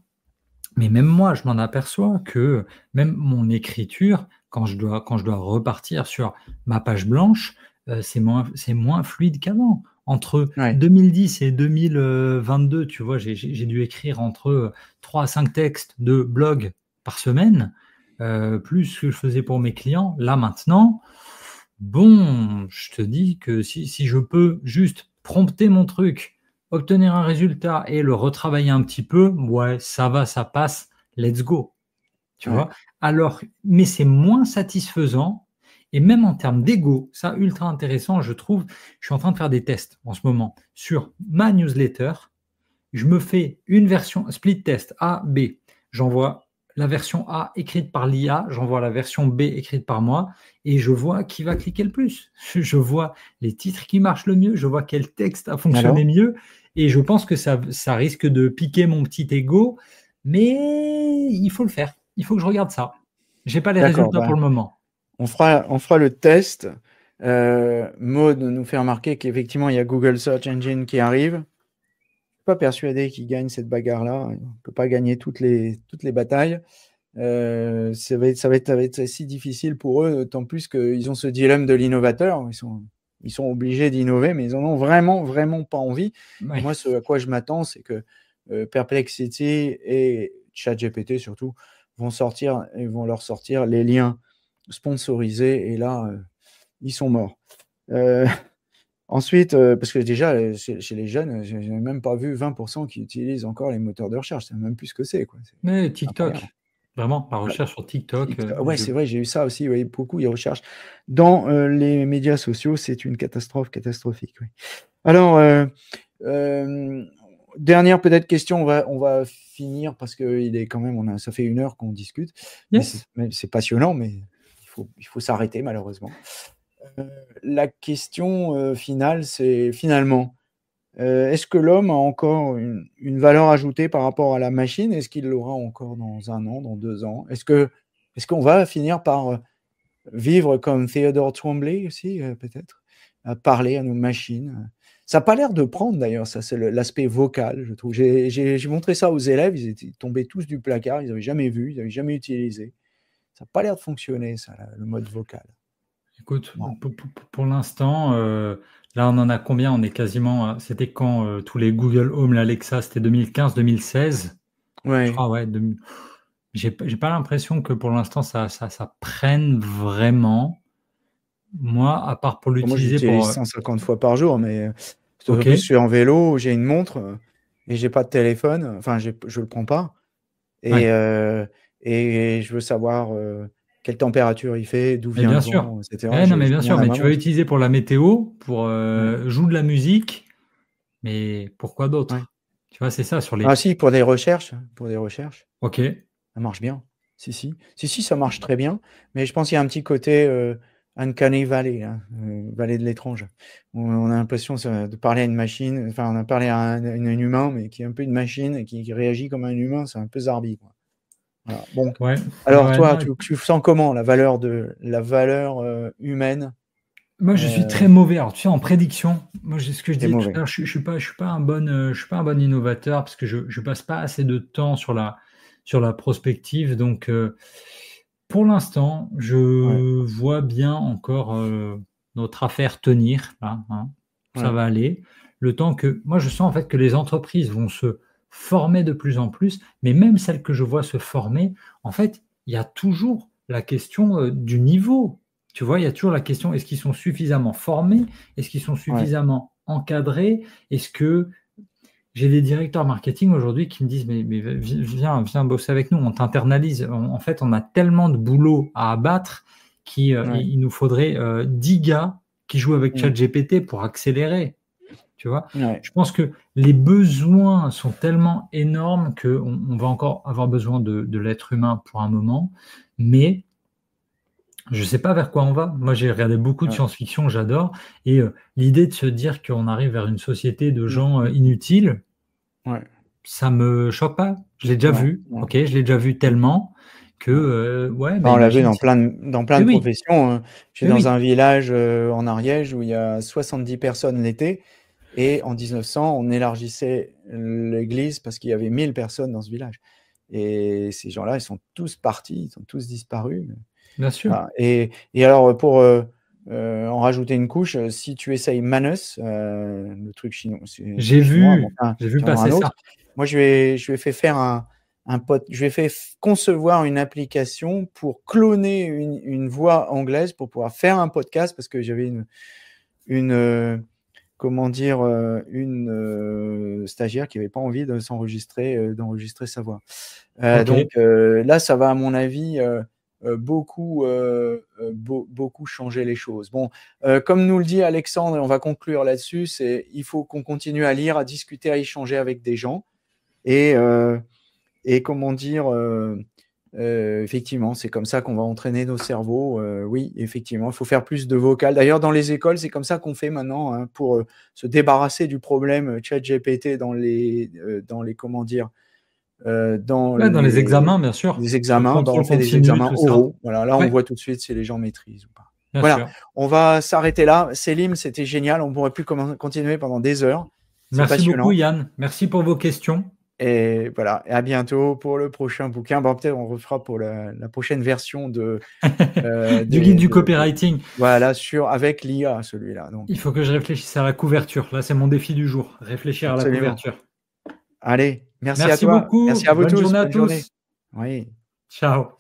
mais même moi, je m'en aperçois que même mon écriture, quand je dois repartir sur ma page blanche, c'est moins fluide qu'avant. Entre 2010 et 2022, tu vois, j'ai dû écrire entre 3 à 5 textes de blog par semaine, plus ce que je faisais pour mes clients. Là, maintenant, bon, je te dis que si je peux juste prompter mon truc, obtenir un résultat et le retravailler un petit peu, ouais, ça va, ça passe, let's go. Tu vois? Alors, mais c'est moins satisfaisant et même en termes d'ego, ça ultra intéressant, je trouve. Je suis en train de faire des tests en ce moment sur ma newsletter. Je me fais une version split test A, B. J'envoie la version A écrite par l'IA, j'envoie la version B écrite par moi et je vois qui va cliquer le plus. Je vois les titres qui marchent le mieux, je vois quel texte a fonctionné mieux et je pense que ça risque de piquer mon petit ego, mais il faut le faire. Il faut que je regarde ça. Je n'ai pas les résultats pour le moment. On fera le test. Maud nous fait remarquer qu'effectivement, il y a Google Search Engine qui arrive. Je ne suis pas persuadé qu'il gagne cette bagarre-là. On ne peut pas gagner toutes les batailles. Ça va être si difficile pour eux, tant plus qu'ils ont ce dilemme de l'innovateur. Ils sont obligés d'innover, mais ils n'en ont vraiment, vraiment pas envie. Et moi, ce à quoi je m'attends, c'est que Perplexity et ChatGPT surtout vont leur sortir les liens sponsorisés et là, ils sont morts. Ensuite, parce que déjà, chez les jeunes, je n'ai même pas vu 20% qui utilisent encore les moteurs de recherche. Je ne sais même plus ce que c'est. Mais TikTok, vraiment, la recherche sur TikTok. C'est vrai, j'ai eu ça aussi. Oui, beaucoup, ils recherchent. Dans les médias sociaux, c'est une catastrophe catastrophique. Oui. Alors, dernière peut-être question, on va finir parce que il est quand même, ça fait 1 heure qu'on discute. Yes. C'est passionnant, mais il faut s'arrêter malheureusement. La question finale, c'est finalement, est-ce que l'homme a encore une valeur ajoutée par rapport à la machine? Est-ce qu'il l'aura encore dans 1 an, dans 2 ans? Est-ce qu'on va finir par vivre comme Theodore Twombly aussi, peut-être, à parler à nos machines? Ça n'a pas l'air de prendre d'ailleurs, ça, c'est l'aspect vocal, je trouve. J'ai montré ça aux élèves, ils étaient tombés tous du placard, ils n'avaient jamais vu, ils n'avaient jamais utilisé. Ça n'a pas l'air de fonctionner, ça, le mode vocal. Écoute, pour l'instant, là, on en a combien? On est quasiment. C'était quand tous les Google Home, l'Alexa, c'était 2015-2016. Je crois, ouais. J'ai pas l'impression que pour l'instant, ça prenne vraiment. Moi, à part pour l'utiliser pour. Moi, j'utilise 150 fois par jour, mais je suis en vélo, j'ai une montre et j'ai pas de téléphone. Enfin, je le prends pas. et, Ouais. et je veux savoir quelle température il fait, d'où Mais vient le bien sûr. vent, etc. Non, mais Je bien sûr, demande à mais tu vas maman. utiliser pour la météo, pour Ouais, joue de la musique, mais pourquoi ouais. d'autre? Tu vois, c'est ça sur les. Ah si, pour des recherches, Ok, ça marche bien. Si, si. Si, si, ça marche très bien, mais je pense qu'il y a un petit côté uncanny valley, hein, vallée de l'étrange. On a l'impression de parler à une machine, enfin, on a parlé à un humain, mais qui est un peu une machine et qui réagit comme un humain, c'est un peu zarbi, quoi. Voilà. Bon. ouais, Alors ouais, toi, non, tu sens comment la valeur humaine? moi, je suis très mauvais. Alors, tu sais, en prédiction, moi, ce que je C'est disais tout mauvais. à l'heure, je suis pas un bon, je suis pas un bon innovateur parce que je passe pas assez de temps sur la prospective. Donc, pour l'instant, je Ouais, vois bien encore notre affaire tenir là, hein. Ça ouais, va aller. Le temps que, moi, je sens en fait que les entreprises vont se former de plus en plus, mais même celles que je vois se former, en fait, il y a toujours la question du niveau. Tu vois, il y a toujours la question, est-ce qu'ils sont suffisamment formés? Est-ce qu'ils sont ouais, suffisamment encadrés? Est-ce que j'ai des directeurs marketing aujourd'hui qui me disent, mais viens bosser avec nous, on t'internalise. En fait, on a tellement de boulot à abattre qu'il ouais, il nous faudrait 10 gars qui jouent avec mmh, ChatGPT pour accélérer. Tu vois, ouais, je pense que les besoins sont tellement énormes qu'on va encore avoir besoin de l'être humain pour un moment, mais je ne sais pas vers quoi on va. Moi, j'ai regardé beaucoup de ouais, science-fiction, j'adore, et l'idée de se dire qu'on arrive vers une société de mmh, gens mmh, mmh, inutiles, ouais, ça me choque pas. Je l'ai déjà non, vu, non, ok? Je l'ai déjà vu mmh, tellement que, ouais. ouais, Bah, bah, on l'a vu imagine si. dans plein Mais de oui, professions, hein. J'étais mais dans oui, un village en Ariège où il y a 70 personnes l'été, et en 1900, on élargissait l'église parce qu'il y avait 1000 personnes dans ce village. Et ces gens-là, ils sont tous partis, ils sont tous disparus. bien sûr. Voilà. Et alors, pour en rajouter une couche, si tu essayes Manus, le truc chinois, c'est J'ai chinois, mais vu, enfin, j'ai vu tu en auras un passer autre. ça. Moi, je lui ai fait faire je lui ai fait concevoir une application pour cloner une voix anglaise pour pouvoir faire un podcast parce que j'avais une comment dire, stagiaire qui avait pas envie de d'enregistrer sa voix. Ok, Donc là, ça va à mon avis, beaucoup changer les choses. Bon, comme nous le dit Alexandre, et on va conclure là-dessus, il faut qu'on continue à lire, à discuter, à échanger avec des gens et comment dire, effectivement, c'est comme ça qu'on va entraîner nos cerveaux. Oui, effectivement, il faut faire plus de vocal. D'ailleurs, dans les écoles, c'est comme ça qu'on fait maintenant, hein, pour se débarrasser du problème ChatGPT dans les comment dire, dans ouais, dans les examens, bien sûr. les Sur le examens. Ben, on contrôle fait des continu, examens tout ça. oraux. Voilà, là, on Ouais, voit tout de suite si les gens maîtrisent ou pas. bien Voilà, sûr. on va s'arrêter là. Célim, c'était génial. On pourrait plus continuer pendant des heures. C'est Merci beaucoup, passionnant. Yann. Merci pour vos questions. Et voilà, et à bientôt pour le prochain bouquin. Bon, peut-être on refera pour la prochaine version Du guide du copywriting. voilà, avec l'IA, celui-là. Donc, Il faut que je réfléchisse à la couverture. Là, c'est mon défi du jour. Réfléchir à la absolument. couverture. Allez, merci à Merci toi. Merci beaucoup. à vous Bonne tous. journée à Bonne journée. tous. Oui. Ciao.